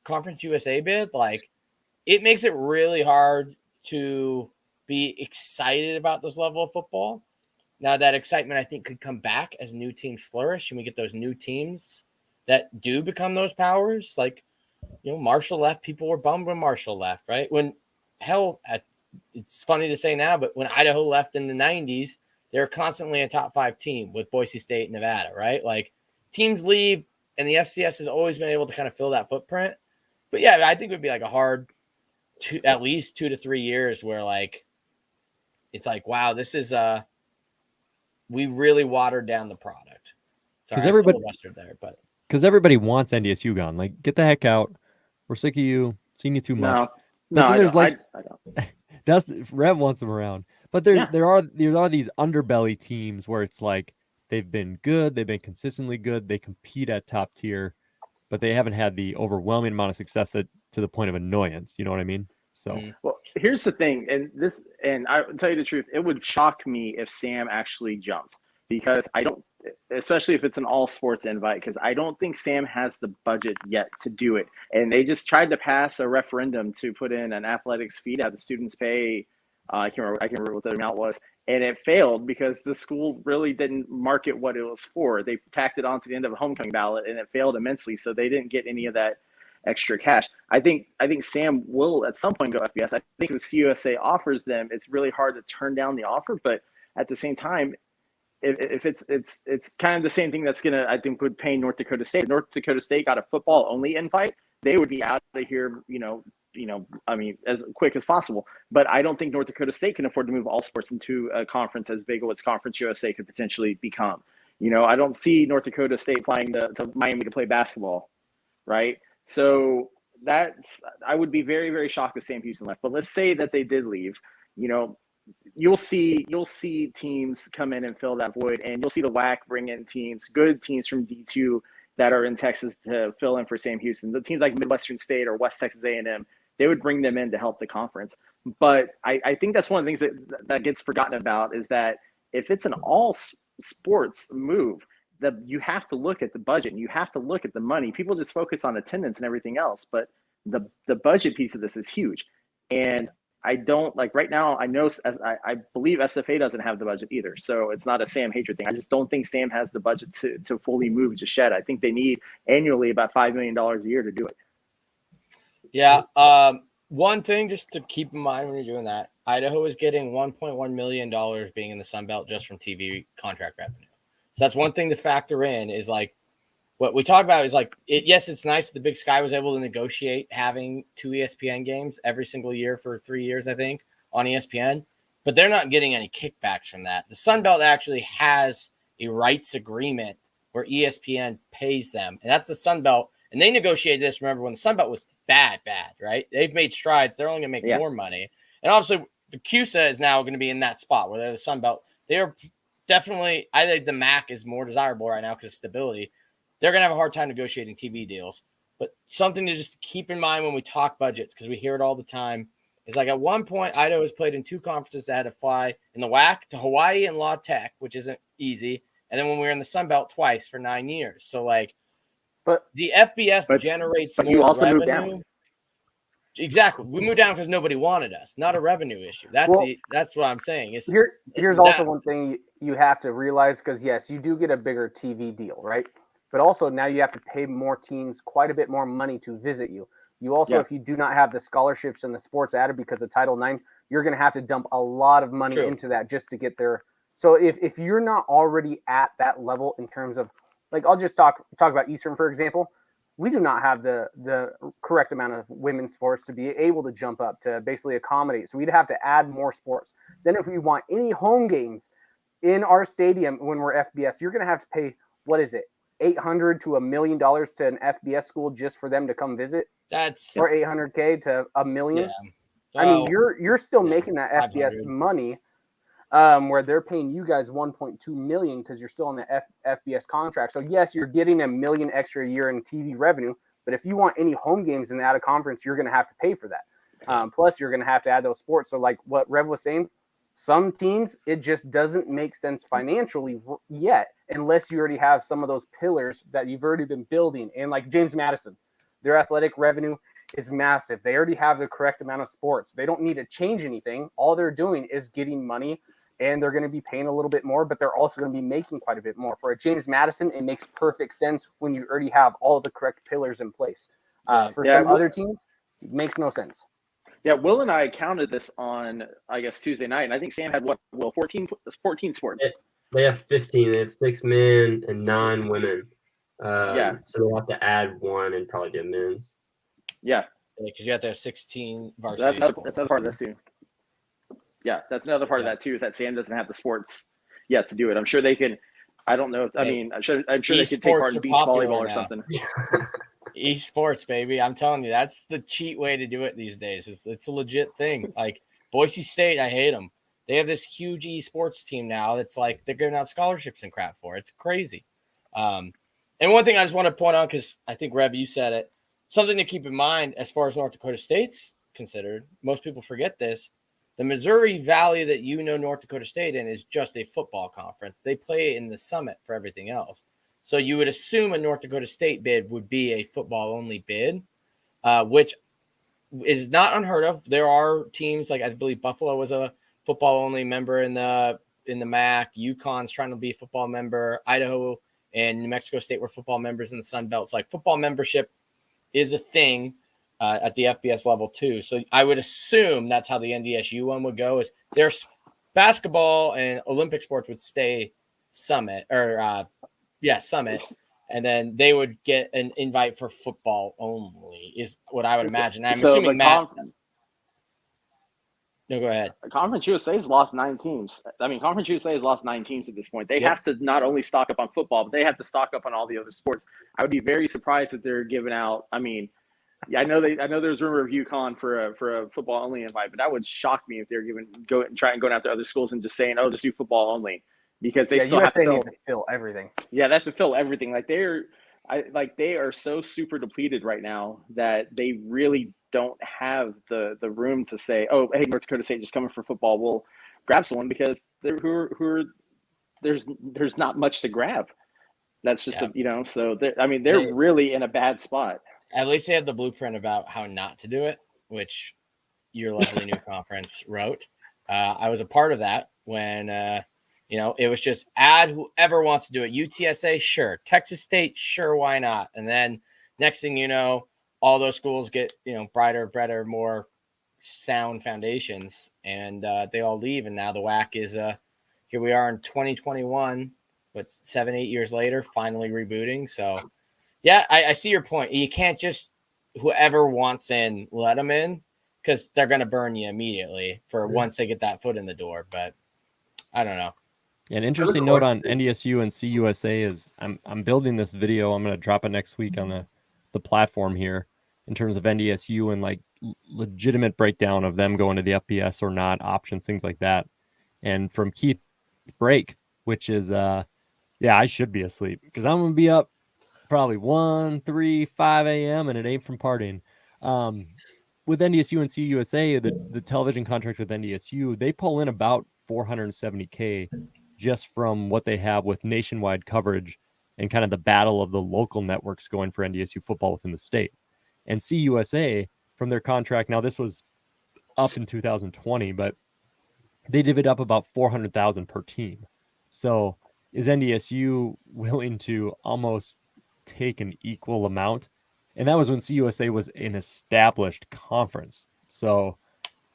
Conference USA bid, like it makes it really hard to be excited about this level of football. Now that excitement, I think, could come back as new teams flourish and we get those new teams that do become those powers. Like, Marshall left. People were bummed when Marshall left, right? It's funny to say now, but when Idaho left in the 90s, they were constantly a top 5 team with Boise State and Nevada, right? Like teams leave, and the FCS has always been able to kind of fill that footprint. But yeah, I think it would be like a hard at least 2 to 3 years where like it's like, wow, this is we really watered down the product. Sorry, everybody filibustered there, but because everybody wants NDSU gone. Like, get the heck out. We're sick of you, seeing you too much. No, I don't. Rev wants them around. But there are these underbelly teams where it's like they've been good, they've been consistently good, they compete at top tier, but they haven't had the overwhelming amount of success to the point of annoyance. You know what I mean? So well, here's the thing, and I'll tell you the truth, it would shock me if Sam actually jumped, because I don't, especially if it's an all sports invite, because I don't think Sam has the budget yet to do it. And they just tried to pass a referendum to put in an athletics fee to have the students pay. I can't remember what the amount was, and it failed because the school really didn't market what it was for. They tacked it on to the end of a homecoming ballot, and it failed immensely. So they didn't get any of that extra cash. I think Sam will at some point go FBS. I think if CUSA offers them, it's really hard to turn down the offer. But at the same time, if it's kind of the same thing that's gonna, I think, would pay North Dakota State. If North Dakota State got a football only invite, they would be out of here, as quick as possible. But I don't think North Dakota State can afford to move all sports into a conference as big as what Conference USA could potentially become. I don't see North Dakota State flying to Miami to play basketball, right? So I would be very, very shocked if Sam Houston left. But let's say that they did leave. You'll see teams come in and fill that void, and you'll see the WAC bring in good teams from D2 that are in Texas to fill in for Sam Houston. The teams like Midwestern State or West Texas A&M, they would bring them in to help the conference. But I think that's one of the things that gets forgotten about, is that if it's an all sports move, you have to look at the budget and you have to look at the money. People just focus on attendance and everything else, but the budget piece of this is huge. And I don't like right now. I know I believe SFA doesn't have the budget either, so it's not a Sam hatred thing. I just don't think Sam has the budget to fully move to Shed. I think they need annually about $5 million a year to do it. Yeah. One thing just to keep in mind when you're doing that, Idaho is getting $1.1 million being in the Sun Belt just from TV contract revenue. So that's one thing to factor in is like what we talk about is like, yes, it's nice that the Big Sky was able to negotiate having 2 ESPN games every single year for 3 years, I think, on ESPN, but they're not getting any kickbacks from that. The Sun Belt actually has a rights agreement where ESPN pays them, and that's the Sun Belt. And they negotiated this, remember, when the Sun Belt was bad, right? They've made strides. They're only going to make more money. And obviously, the CUSA is now going to be in that spot where they're the Sun Belt. They're definitely – I think the MAC is more desirable right now because of stability. They're going to have a hard time negotiating TV deals. But something to just keep in mind when we talk budgets, because we hear it all the time, is like at one point, Idaho has played in 2 conferences that had to fly in the WAC to Hawaii and La Tech, which isn't easy. And then when we were in the Sun Belt twice for 9 years. So, like, but the FBS generates more you also revenue. moved down. Exactly. We moved down because nobody wanted us, not a revenue issue. That's what I'm saying. Here's also one thing you have to realize, because, yes, you do get a bigger TV deal, right? But also now you have to pay more teams quite a bit more money to visit you. You also, if you do not have the scholarships and the sports added because of Title IX, you're going to have to dump a lot of money into that just to get there. So if you're not already at that level in terms of, like, I'll just talk about Eastern, for example. We do not have the correct amount of women's sports to be able to jump up to basically accommodate. So we'd have to add more sports. Then if we want any home games in our stadium when we're FBS, you're going to have to pay, what is it, $800 to $1 million to an FBS school just for them to come visit? That's or $800K to $1 million. Yeah. I mean, you're still making that FBS money, where they're paying you guys $1.2 million because you're still on the FBS contract. So yes, you're getting $1 million extra a year in TV revenue, but if you want any home games in the out of conference, you're going to have to pay for that. Plus, you're going to have to add those sports. So like what Rev was saying, some teams it just doesn't make sense financially yet unless you already have some of those pillars that you've already been building. And like James Madison, their athletic revenue is massive. They already have the correct amount of sports. They don't need to change anything. All they're doing is getting money, and they're going to be paying a little bit more, but they're also going to be making quite a bit more. For a James Madison, it makes perfect sense when you already have all the correct pillars in place. For some other teams, it makes no sense. Yeah, Will and I counted this on, I guess, Tuesday night, and I think Sam had 14 sports. They have 15. They have 6 men and 9 women. So they'll have to add 1 and probably do men's. Yeah, because you have to have 16 varsity. That's another part of this too. Yeah, that's another part of that too, is that Sam doesn't have the sports yet to do it. I'm sure they can. I don't know. I'm sure they could take part in beach volleyball or something. Esports, baby. I'm telling you, that's the cheat way to do it these days. It's a legit thing. Like Boise State, I hate them. They have this huge esports team now that's like they're giving out scholarships and crap for. It's crazy. And one thing I just want to point out, because I think, Rev, you said it, something to keep in mind as far as North Dakota State's considered, most people forget this, the Missouri Valley that North Dakota State in is just a football conference. They play in the Summit for everything else. So you would assume a North Dakota State bid would be a football-only bid, which is not unheard of. There are teams, like I believe Buffalo was a football-only member in the MAC. UConn's trying to be a football member. Idaho and New Mexico State were football members in the Sun Belt. So like football membership is a thing at the FBS level too. So I would assume that's how the NDSU one would go, is there's basketball and Olympic sports would stay Summit Summit. And then they would get an invite for football only is what I would imagine. I'm assuming Matt. No, go ahead. Conference USA has lost 9 teams. I mean, Conference USA has lost 9 teams at this point. They have to not only stock up on football, but they have to stock up on all the other sports. I would be very surprised if they're giving out. I mean, I know there's rumor of UConn for a football only invite, but that would shock me if they're going after other schools and just saying, "Oh, just do football only," because they still USA have to fill everything. Yeah, that's to fill everything. Like they are so super depleted right now that they really don't have the room to say, "Oh, hey, North Dakota State just coming for football. We'll grab someone," because there's not much to grab. That's just so they're really in a bad spot. At least they have the blueprint about how not to do it, which your lovely new conference wrote. I was a part of that when, it was just add whoever wants to do it. UTSA, sure. Texas State, sure, why not? And then next thing you know, all those schools get, brighter, better, more sound foundations, and they all leave. And now the WAC is here we are in 2021, but 7-8 years later, finally rebooting. So yeah, I see your point. You can't just whoever wants in, let them in, because they're going to burn you immediately for once they get that foot in the door. But I don't know. An interesting note on NDSU and CUSA is I'm building this video. I'm going to drop it next week on the platform here in terms of NDSU and like legitimate breakdown of them going to the FBS or not, options, things like that. And from Keith Break, which is, I should be asleep because I'm going to be up probably 1, 3, 5 a.m. and it ain't from partying. With NDSU and CUSA, the television contract with NDSU, they pull in about $470K just from what they have with nationwide coverage and kind of the battle of the local networks going for NDSU football within the state. And CUSA, from their contract, now this was up in 2020, but they divvied up about $400,000 per team. So is NDSU willing to almost take an equal amount? And that was when CUSA was an established conference. So,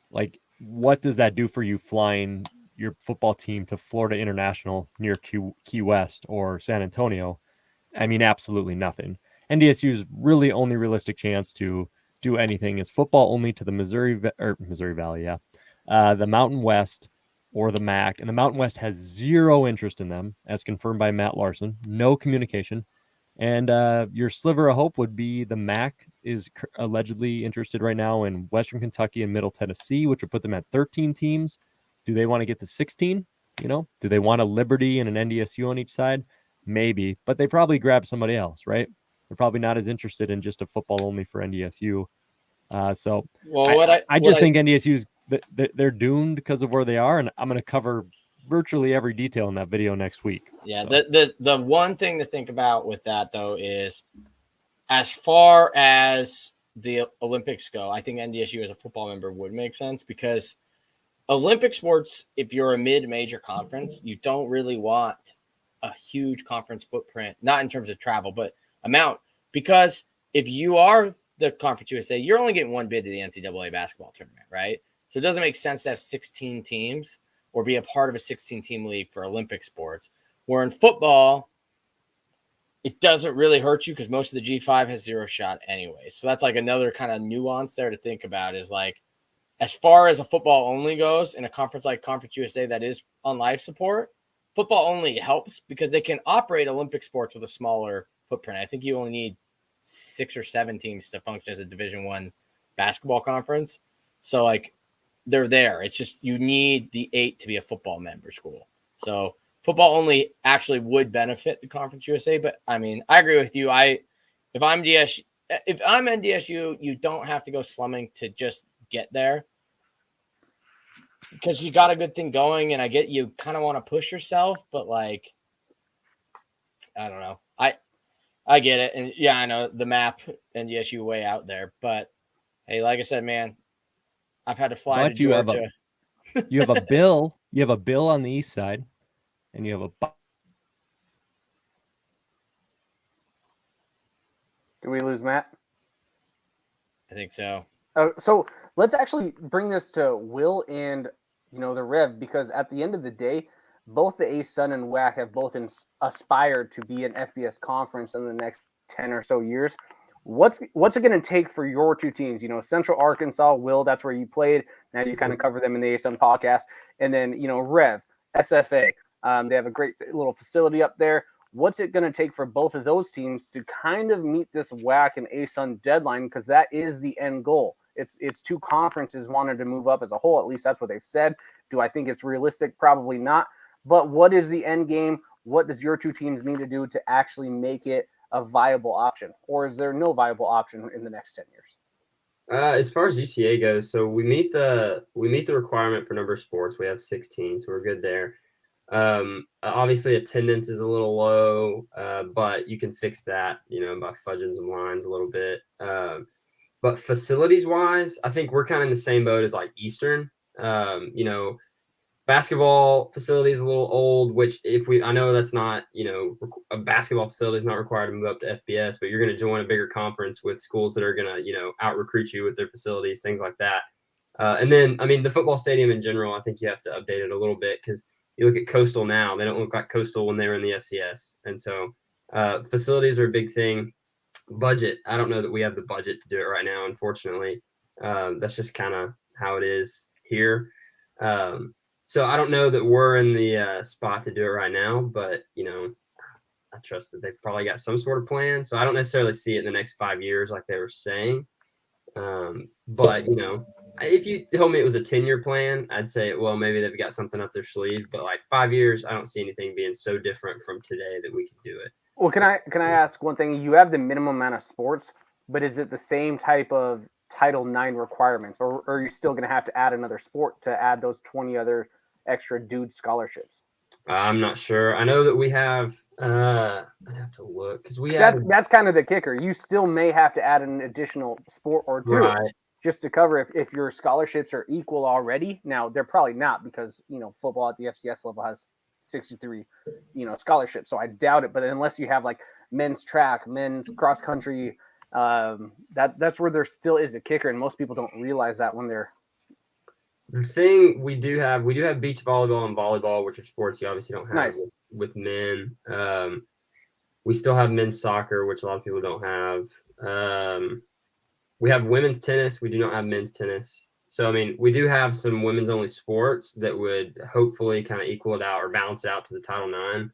like, what does that do for you flying your football team to Florida International near Key West or San Antonio? I mean, absolutely nothing. NDSU's really only realistic chance to do anything is football only to the Missouri Valley, the Mountain West or the MAC. And the Mountain West has zero interest in them, as confirmed by Matt Larson. No communication. And your sliver of hope would be the MAC is allegedly interested right now in Western Kentucky and Middle Tennessee, which would put them at 13 teams. Do they want to get to 16? Do they want a Liberty and an NDSU on each side? Maybe, but they probably grab somebody else, right? They're probably not as interested in just a football only for NDSU. So I just think NDSU's they're doomed because of where they are, and I'm going to cover virtually every detail in that video next week. Yeah, so. The one thing to think about with that though is, as far as the Olympics go, I think NDSU as a football member would make sense because Olympic sports, if you're a mid-major conference, you don't really want a huge conference footprint, not in terms of travel, but amount. Because if you are the Conference USA, you're only getting one bid to the NCAA basketball tournament, right? So it doesn't make sense to have 16 teams or be a part of a 16-team league for Olympic sports. Where in football, it doesn't really hurt you because most of the G5 has zero shot anyway. So that's like another kind of nuance there to think about is like, as far as a football only goes in a conference like Conference USA that is on life support, football only helps because they can operate Olympic sports with a smaller footprint. I think you only need 6 or 7 teams to function as a Division I basketball conference. So like they're there. It's just you need the 8 to be a football member school. So football only actually would benefit the Conference USA. But I mean, I agree with you. If I'm NDSU, you don't have to go slumming to just get there. Because you got a good thing going, and I get you kind of want to push yourself, but like, I don't know. I get it, and yeah, I know the map NDSU way out there, but hey, like I said, man, I've had to fly to Georgia. You have a bill. You have a bill on the east side, and you have a. Did we lose Matt? I think so. So let's actually bring this to Will and the Rev, because at the end of the day, both the ASUN and WAC have both aspired to be an FBS conference in the next 10 or so years. What's it going to take for your two teams? Central Arkansas, Will, that's where you played. Now you kind of cover them in the ASUN podcast. And then, Rev, SFA, they have a great little facility up there. What's it going to take for both of those teams to kind of meet this WAC and ASUN deadline? Because that is the end goal. It's two conferences wanted to move up as a whole. At least that's what they've said. Do I think it's realistic? Probably not. But what is the end game? What does your two teams need to do to actually make it a viable option? Or is there no viable option in the next 10 years? As far as UCA goes, so we meet the requirement for number of sports. We have 16, so we're good there. Obviously attendance is a little low, but you can fix that, by fudging some lines a little bit. But facilities wise, I think we're kind of in the same boat as like Eastern. You know, basketball facility is a little old, which I know that's not, you know, a basketball facility is not required to move up to FBS, but you're going to join a bigger conference with schools that are going to, you know, out recruit you with their facilities, things like that. And then, I mean, the football stadium in general, I think you have to update it a little bit because you look at Coastal now, they don't look like Coastal when they were in the FCS. And so facilities are a big thing. Budget, I don't know that we have the budget to do it right now, unfortunately. That's just kind of how it is here. So I don't know that we're in the spot to do it right now, but, you know, I trust that they've probably got some sort of plan. So I don't necessarily see it in the next 5 years like they were saying. But, you know, if you told me it was a 10-year plan, I'd say, well, maybe they've got something up their sleeve. But like 5 years, I don't see anything being so different from today that we could do it. Well, can I ask one thing? You have the minimum amount of sports, but is it the same type of Title IX requirements, or are you still going to have to add another sport to add those 20 other extra dude scholarships? I'm not sure. I know that we have. I'd have to look because that's kind of the kicker. You still may have to add an additional sport or two, right, just to cover if your scholarships are equal already. Now they're probably not because, you know, football at the FCS level has 63, you know, scholarships. So I doubt it. But unless you have like men's track, men's cross country, that's where there still is a kicker, and most people don't realize that when they're. The thing we do have beach volleyball and volleyball, which are sports you obviously don't have Nice. with men. We still have men's soccer, which a lot of people don't have. We have women's tennis. We do not have men's tennis. So, I mean, we do have some women's only sports that would hopefully kind of equal it out or balance it out to the Title IX.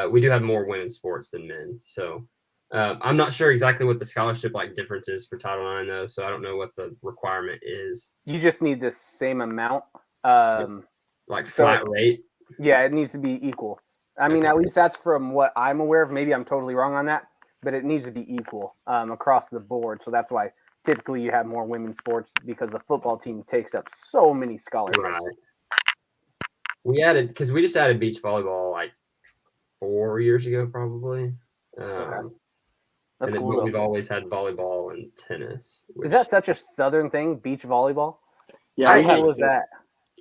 We do have more women's sports than men's. So I'm not sure exactly what the scholarship like difference is for Title IX though. So I don't know what the requirement is. You just need the same amount. Like flat rate. Yeah, it needs to be equal. I mean, at least that's from what I'm aware of. Maybe I'm totally wrong on that, but it needs to be equal across the board. So that's why typically you have more women's sports, because the football team takes up so many scholarships. Right. We just added beach volleyball like 4 years ago, probably. That's and cool. Then we've always had volleyball and tennis. Is that such a Southern thing, beach volleyball? Yeah, how cool is that?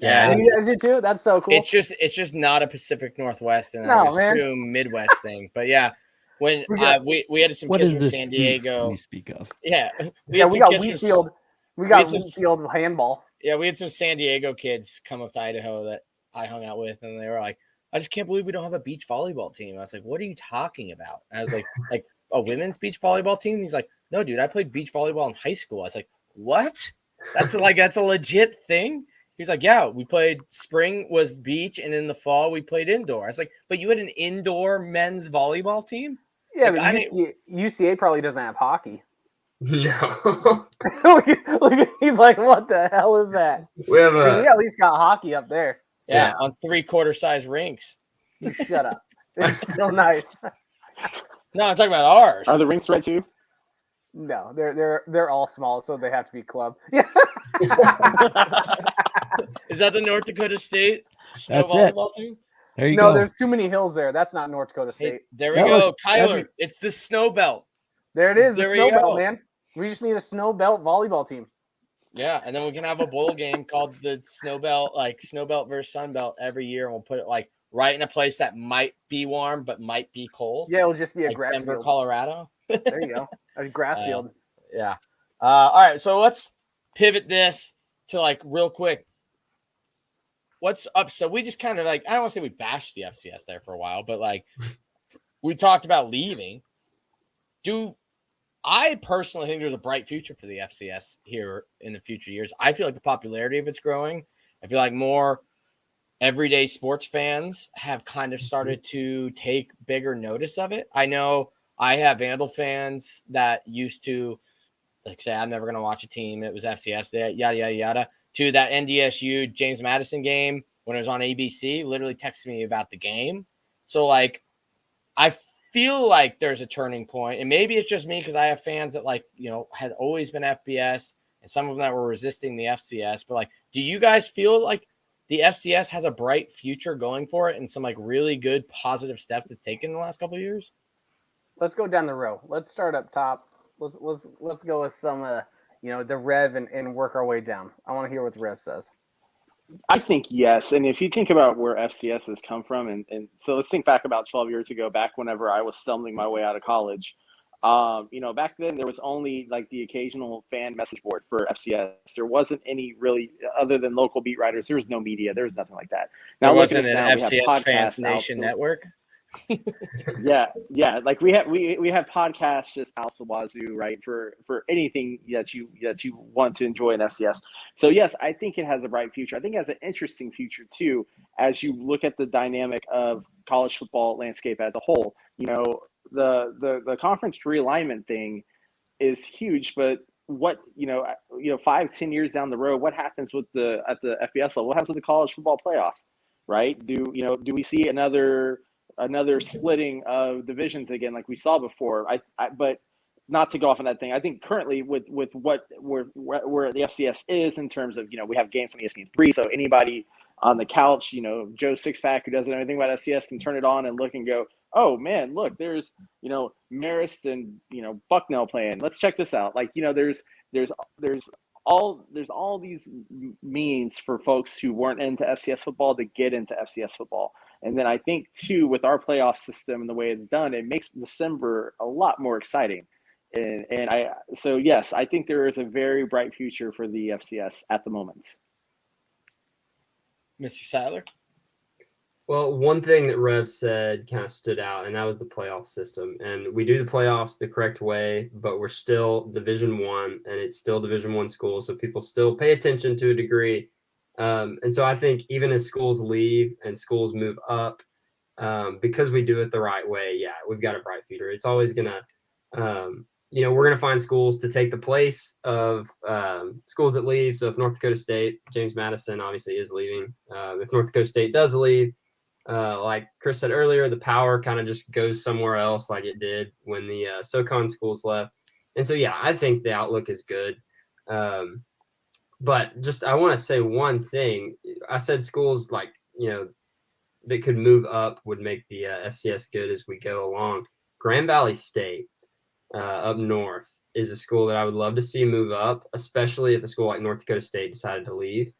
Yeah, you guys do too. That's so cool. It's just not a Pacific Northwest and No, I assume Midwest thing. But yeah, when we had some kids from San Diego. We speak of. Yeah, we got Wheatfield. We got Wheatfield handball. Yeah, we had some San Diego kids come up to Idaho that I hung out with, and they were like, "I just can't believe we don't have a beach volleyball team." I was like, "What are you talking about?" I was like a women's beach volleyball team? He's like, "No, dude, I played beach volleyball in high school." I was like, "What? That's a legit thing?" He's like, "Yeah, we played spring was beach, and in the fall we played indoor." I was like, "But you had an indoor men's volleyball team?" Yeah, but UCA probably doesn't have hockey. No. look at, he's like, "What the hell is that?" We at least got hockey up there. Yeah, on 3/4 size rinks. You shut up. It's so nice. No, I'm talking about ours. Are the rinks red too? No, they're all small, so they have to be club. Yeah. Is that the North Dakota State snow That's volleyball team? There you go. No, there's too many hills there. That's not North Dakota State. Hey, there we go, Kyler. It's the snow belt. There it is. There the snow we go. belt, man. We just need a snow belt volleyball team. Yeah, and then we can have a bowl game called the Snow Belt, like Snow Belt versus Sun Belt every year, and we'll put it like right in a place that might be warm but might be cold. Yeah, it'll just be a like grass Denver, field. Colorado. There you go. A grass field. Yeah. All right, so let's pivot this to like real quick. What's up? So we just kind of like, I don't want to say we bashed the FCS there for a while, but like we talked about leaving. I personally think there's a bright future for the FCS here in the future years. I feel like the popularity of it's growing. I feel like more everyday sports fans have kind of started to take bigger notice of it. I know I have Vandal fans that used to like say, I'm never going to watch a team. It was FCS, yada, yada, yada. To that NDSU James Madison game when it was on ABC, literally texted me about the game. So, like, I feel like there's a turning point, and maybe it's just me because I have fans that, like, you know, had always been FBS and some of them that were resisting the FCS. But, like, do you guys feel like the FCS has a bright future going for it and some, like, really good positive steps it's taken in the last couple of years? Let's go down the row. Let's start up top. Let's go with some the Rev and work our way down? I want to hear what the Rev says. I think yes. And if you think about where FCS has come from, and so let's think back about 12 years ago, back whenever I was stumbling my way out of college. Back then there was only like the occasional fan message board for FCS. There wasn't any really, other than local beat writers. There was no media. There was nothing like that. Now, there wasn't an FCS Fans Nation network. yeah. Like we have podcasts just out the wazoo, right? For anything that you want to enjoy in FCS. So yes, I think it has a bright future. I think it has an interesting future too, as you look at the dynamic of college football landscape as a whole. The conference realignment thing is huge, but what 5-10 years down the road, what happens at the FBS level? What happens with the college football playoff, right? Do we see another splitting of divisions again like we saw before? But not to go off on that thing. I think currently with where the FCS is in terms of we have games on ESPN3, so anybody on the couch, Joe Sixpack who doesn't know anything about FCS can turn it on and look and go, oh man, look, there's Marist and Bucknell playing. Let's check this out. Like there's all these means for folks who weren't into FCS football to get into FCS football. And then I think too, with our playoff system and the way it's done, it makes December a lot more exciting. So yes, I think there is a very bright future for the FCS at the moment. Mr. Sadler? Well, one thing that Rev said kind of stood out, and that was the playoff system. And we do the playoffs the correct way, but we're still Division I, and it's still Division I schools, so people still pay attention to a degree. And so I think even as schools leave and schools move up, because we do it the right way, yeah, we've got a bright future. It's always going to, we're going to find schools to take the place of schools that leave. So if North Dakota State, James Madison obviously is leaving. If North Dakota State does leave, like Chris said earlier, the power kind of just goes somewhere else like it did when the SoCon schools left. And so, yeah, I think the outlook is good. But just I want to say one thing. I said schools like, that could move up would make the FCS good as we go along. Grand Valley State up north is a school that I would love to see move up, especially if a school like North Dakota State decided to leave.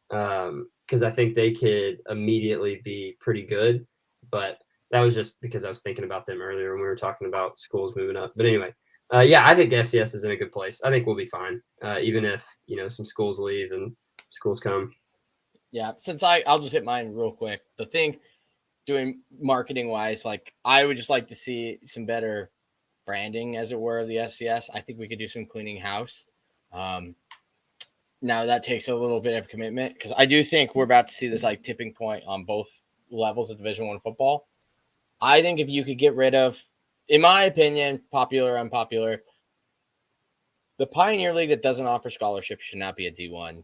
Because I think they could immediately be pretty good. But that was just because I was thinking about them earlier when we were talking about schools moving up. But anyway, I think the FCS is in a good place. I think we'll be fine, even if, some schools leave and schools come. Yeah, since I'll just hit mine real quick. The thing doing marketing-wise, like I would just like to see some better branding, as it were, of the FCS. I think we could do some cleaning house. Now that takes a little bit of commitment because I do think we're about to see this like tipping point on both levels of Division I football. I think if you could get rid of, in my opinion, popular or unpopular, the Pioneer League that doesn't offer scholarships should not be a D1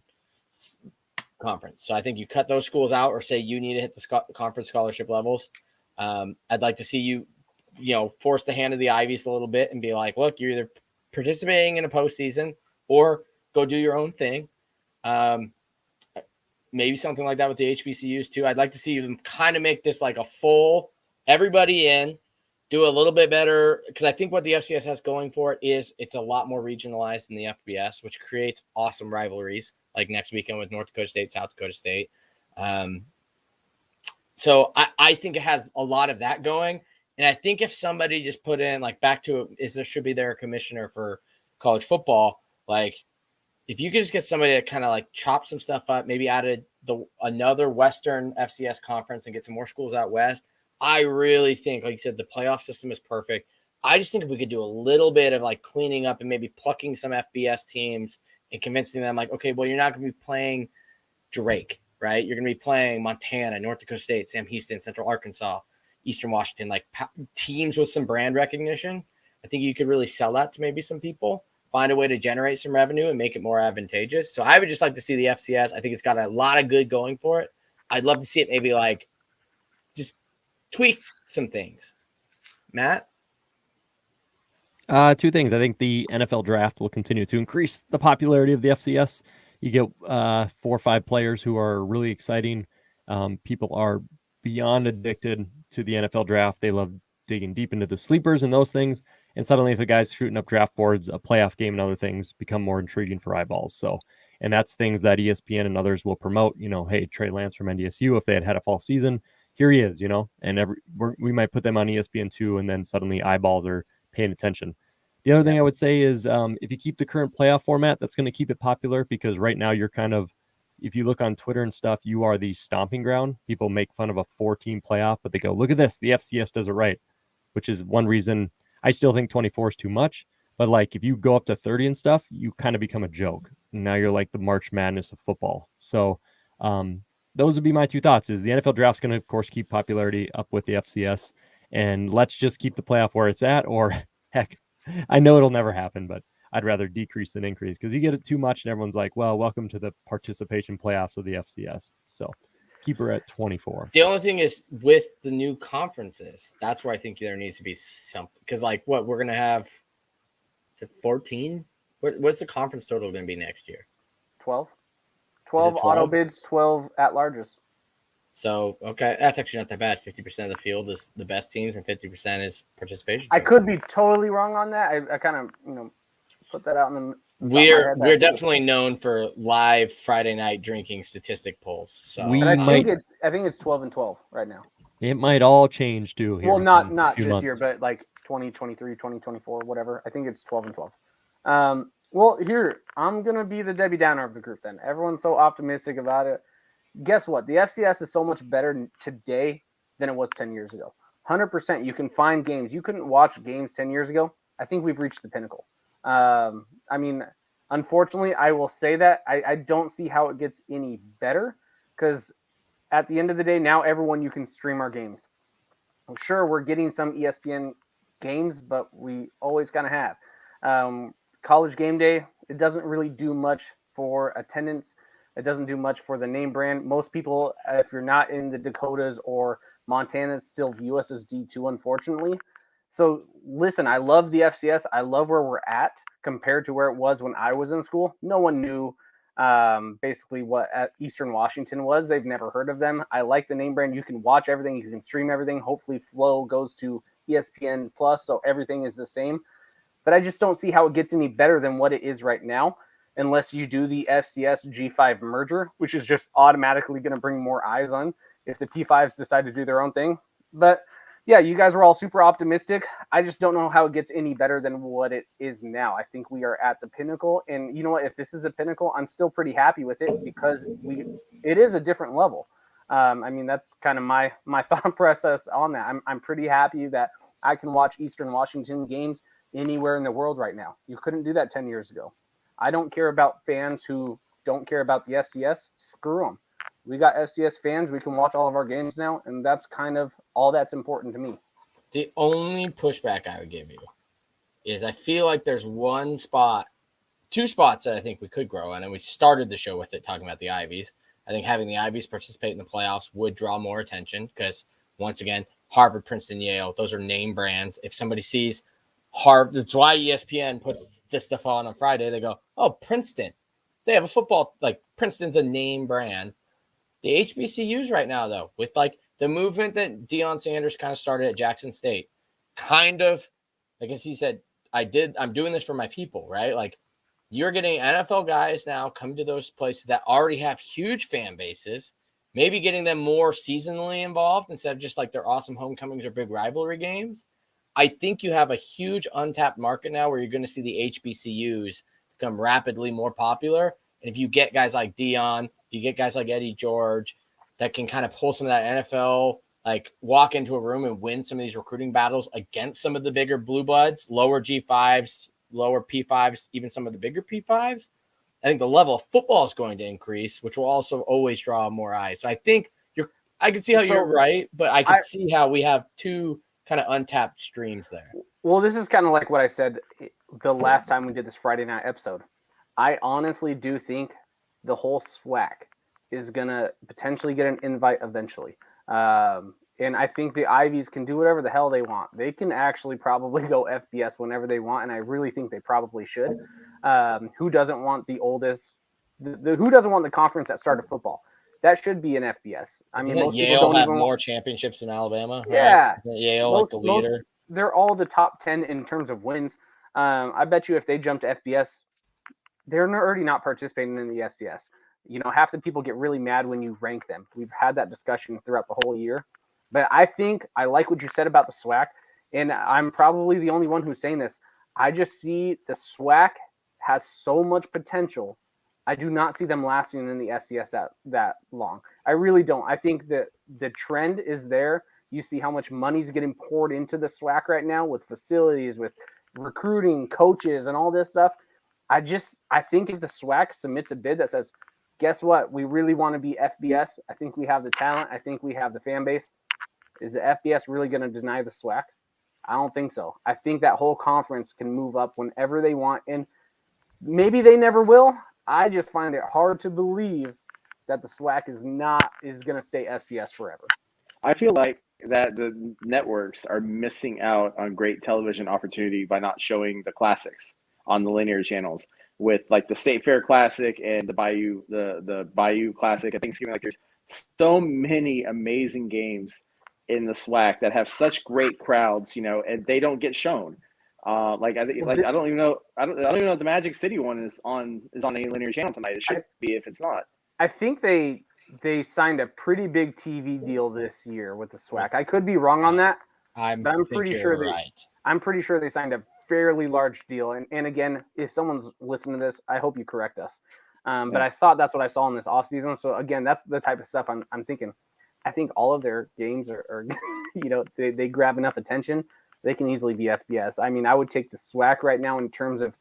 conference. So I think you cut those schools out or say you need to hit the conference scholarship levels. I'd like to see you, force the hand of the Ivies a little bit and be like, look, you're either participating in a postseason or go do your own thing. Maybe something like that with the HBCUs too. I'd like to see them kind of make this like a full everybody in, do a little bit better. Because I think what the FCS has going for it is it's a lot more regionalized than the FBS, which creates awesome rivalries like next weekend with North Dakota State, South Dakota State. So I think it has a lot of that going. And I think if somebody just put in like back to it, there should be their commissioner for college football, like if you could just get somebody to kind of like chop some stuff up, maybe added another Western FCS conference and get some more schools out West. I really think, like you said, the playoff system is perfect. I just think if we could do a little bit of like cleaning up and maybe plucking some FBS teams and convincing them like, okay, well, you're not going to be playing Drake, right? You're going to be playing Montana, North Dakota State, Sam Houston, Central Arkansas, Eastern Washington, like teams with some brand recognition. I think you could really sell that to maybe some people. Find a way to generate some revenue and make it more advantageous. So I would just like to see the FCS. I think it's got a lot of good going for it. I'd love to see it maybe like just tweak some things. Matt? Two things. I think the NFL draft will continue to increase the popularity of the FCS. You get 4 or 5 players who are really exciting. People are beyond addicted to the NFL draft. They love digging deep into the sleepers and those things. And suddenly, if a guy's shooting up draft boards, a playoff game and other things become more intriguing for eyeballs. So, and that's things that ESPN and others will promote. Hey, Trey Lance from NDSU, if they had a fall season, here he is, and we might put them on ESPN2, and then suddenly eyeballs are paying attention. The other thing I would say is if you keep the current playoff format, that's going to keep it popular, because right now you're kind of, if you look on Twitter and stuff, you are the stomping ground. People make fun of a 4-team playoff, but they go, look at this, the FCS does it right, which is one reason I still think 24 is too much. But like, if you go up to 30 and stuff, you kind of become a joke. Now you're like the March Madness of football. So those would be my two thoughts. Is the NFL draft's going to, of course, keep popularity up with the FCS, and let's just keep the playoff where it's at, or heck, I know it'll never happen, but I'd rather decrease than increase, because you get it too much and everyone's like, well, welcome to the participation playoffs of the FCS. So keep her at 24. The only thing is with the new conferences, that's where I think there needs to be something, because like what we're going to have, is it 14? What's the conference total going to be next year? 12. 12 auto bids, 12 at larges. So, okay, that's actually not that bad. 50% of the field is the best teams and 50% is participation. I could be totally wrong on that. I kind of, put that out in the We're definitely known for live Friday night drinking statistic polls. So I think it's 12 and 12 right now. It might all change too. Well, not this year, but like 2023, 2024, whatever. I think it's 12 and 12. Well, here, I'm going to be the Debbie Downer of the group then. Everyone's so optimistic about it. Guess what? The FCS is so much better today than it was 10 years ago. 100%. You can find games. You couldn't watch games 10 years ago. I think we've reached the pinnacle. Unfortunately, I will say that I don't see how it gets any better, because at the end of the day, now you can stream our games. I'm sure we're getting some ESPN games, but we always kind of have. College game day, it doesn't really do much for attendance. It doesn't do much for the name brand. Most people, if you're not in the Dakotas or Montana, still view us as D2, unfortunately. So listen, I love the FCS. I love where we're at compared to where it was when I was in school. No one knew basically what Eastern Washington was. They've never heard of them. I like the name brand. You can watch everything. You can stream everything. Hopefully Flow goes to ESPN Plus, so everything is the same. But I just don't see how it gets any better than what it is right now, unless you do the FCS G5 merger, which is just automatically going to bring more eyes on if the P5s decide to do their own thing. But yeah, you guys were all super optimistic. I just don't know how it gets any better than what it is now. I think we are at the pinnacle. And you know what? If this is the pinnacle, I'm still pretty happy with it, because it is a different level. That's kind of my thought process on that. I'm pretty happy that I can watch Eastern Washington games anywhere in the world right now. You couldn't do that 10 years ago. I don't care about fans who don't care about the FCS. Screw them. We got FCS fans. We can watch all of our games now, and that's kind of all that's important to me. The only pushback I would give you is I feel like there's two spots that I think we could grow on, and we started the show with it talking about the Ivies. I think having the Ivies participate in the playoffs would draw more attention, because, once again, Harvard, Princeton, Yale, those are name brands. If somebody sees Harvard, that's why ESPN puts this stuff on Friday. They go, oh, Princeton. They have a football, like Princeton's a name brand. The HBCUs right now, though, with like the movement that Deion Sanders kind of started at Jackson State, kind of, I guess he said, I'm doing this for my people, right? Like, you're getting NFL guys now coming to those places that already have huge fan bases, maybe getting them more seasonally involved instead of just like their awesome homecomings or big rivalry games. I think you have a huge untapped market now where you're going to see the HBCUs become rapidly more popular. And if you get guys like Deion, you get guys like Eddie George that can kind of pull some of that NFL, like walk into a room and win some of these recruiting battles against some of the bigger blue bloods, lower G5s, lower P5s, even some of the bigger P5s. I think the level of football is going to increase, which will also always draw more eyes. So I think I can see how you're right, but I can see how we have two kind of untapped streams there. Well, this is kind of like what I said the last time we did this Friday night episode. I honestly do think the whole SWAC is going to potentially get an invite eventually. And I think the Ivies can do whatever the hell they want. They can actually probably go FBS whenever they want, and I really think they probably should. Who doesn't want the oldest? Who doesn't want the conference that started football? That should be an FBS. I mean, most Yale people don't have even more championships than Alabama. Yeah, right? Yale, like the leader. they're all the top 10 in terms of wins. I bet you if they jump to FBS, they're already not participating in the FCS. Half the people get really mad when you rank them. We've had that discussion throughout the whole year. But I think I like what you said about the SWAC, and I'm probably the only one who's saying this. I just see the SWAC has so much potential. I do not see them lasting in the FCS that long. I really don't. I think that the trend is there. You see how much money's getting poured into the SWAC right now with facilities, with recruiting, coaches, and all this stuff. I think if the SWAC submits a bid that says, guess what, we really want to be FBS, I think we have the talent, I think we have the fan base. Is the FBS really going to deny the SWAC? I don't think so. I think that whole conference can move up whenever they want, and maybe they never will. I just find it hard to believe that the SWAC is going to stay FCS forever. I feel like that the networks are missing out on great television opportunity by not showing the classics on the linear channels, with like the State Fair Classic and the Bayou Classic at Thanksgiving. Like, there's so many amazing games in the SWAC that have such great crowds, and they don't get shown. I don't even know if the Magic City one is on any linear channel tonight. It should be if it's not. I think they signed a pretty big TV deal this year with the SWAC. I could be wrong on that, but I'm pretty sure they signed a fairly large deal. And again, if someone's listening to this, I hope you correct us. But I thought that's what I saw in this offseason. So again, that's the type of stuff I'm thinking. I think all of their games are they grab enough attention. They can easily be FBS. I mean, I would take the SWAC right now in terms of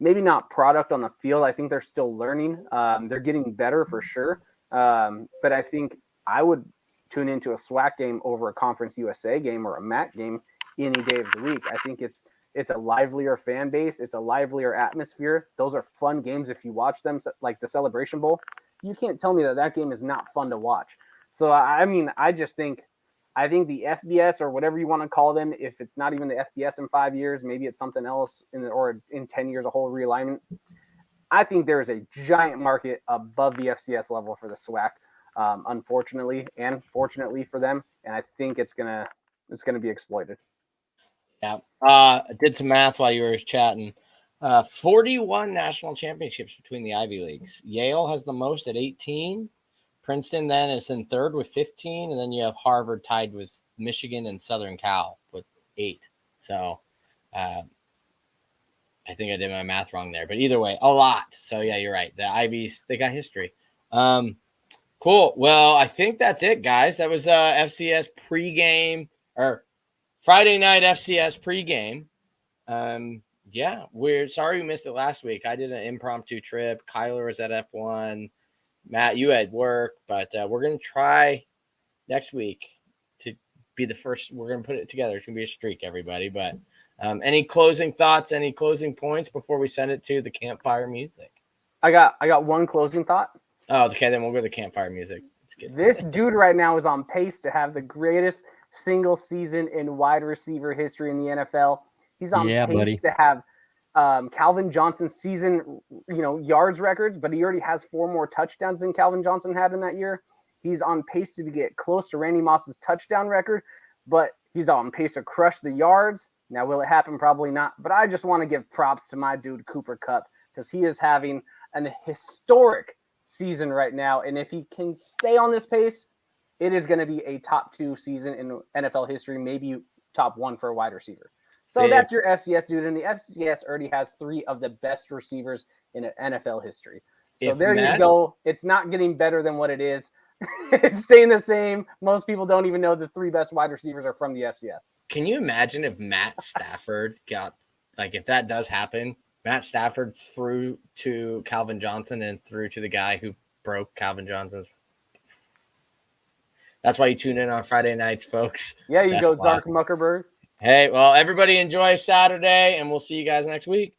maybe not product on the field. I think they're still learning. They're getting better for sure. But I think I would tune into a SWAC game over a Conference USA game or a MAC game any day of the week. I think it's a livelier fan base. It's a livelier atmosphere. Those are fun games if you watch them, like the Celebration Bowl. You can't tell me that game is not fun to watch. So, I mean, I think the FBS, or whatever you want to call them, if it's not even the FBS in 5 years, maybe it's something else, or in 10 years, a whole realignment. I think there is a giant market above the FCS level for the SWAC, unfortunately and fortunately for them. And I think it's gonna be exploited. Yeah. I did some math while you were chatting. 41 national championships between the Ivy Leagues. Yale has the most at 18. Princeton then is in third with 15. And then you have Harvard tied with Michigan and Southern Cal with 8. So I think I did my math wrong there. But either way, a lot. So, yeah, you're right. The Ivies, they got history. Cool. Well, I think that's it, guys. That was FCS pregame, or Friday night FCS pregame. Yeah, we're sorry we missed it last week. I did an impromptu trip. Kyler was at F1. Matt, you had work, but we're going to try next week to be the first. We're going to put it together. It's going to be a streak, everybody. But any closing thoughts, any closing points before we send it to the campfire music? I got one closing thought. Oh, okay. Then we'll go to campfire music. Let's get this dude right now is on pace to have the greatest single season in wide receiver history in the NFL. He's on pace to have Calvin Johnson's season, yards records, but he already has 4 more touchdowns than Calvin Johnson had in that year. He's on pace to get close to Randy Moss's touchdown record, but he's on pace to crush the yards. Now, will it happen? Probably not. But I just want to give props to my dude, Cooper Kupp, because he is having an historic season right now. And if he can stay on this pace, it is going to be a top 2 season in NFL history, maybe top 1 for a wide receiver. So that's your FCS dude. And the FCS already has 3 of the best receivers in NFL history. So there you go. It's not getting better than what it is. It's staying the same. Most people don't even know the 3 best wide receivers are from the FCS. Can you imagine if Matt Stafford if that does happen, Matt Stafford threw to Calvin Johnson and threw to the guy who broke Calvin Johnson's. That's why you tune in on Friday nights, folks. Yeah, you go Zark Muckerberg. Hey, well, everybody enjoy Saturday, and we'll see you guys next week.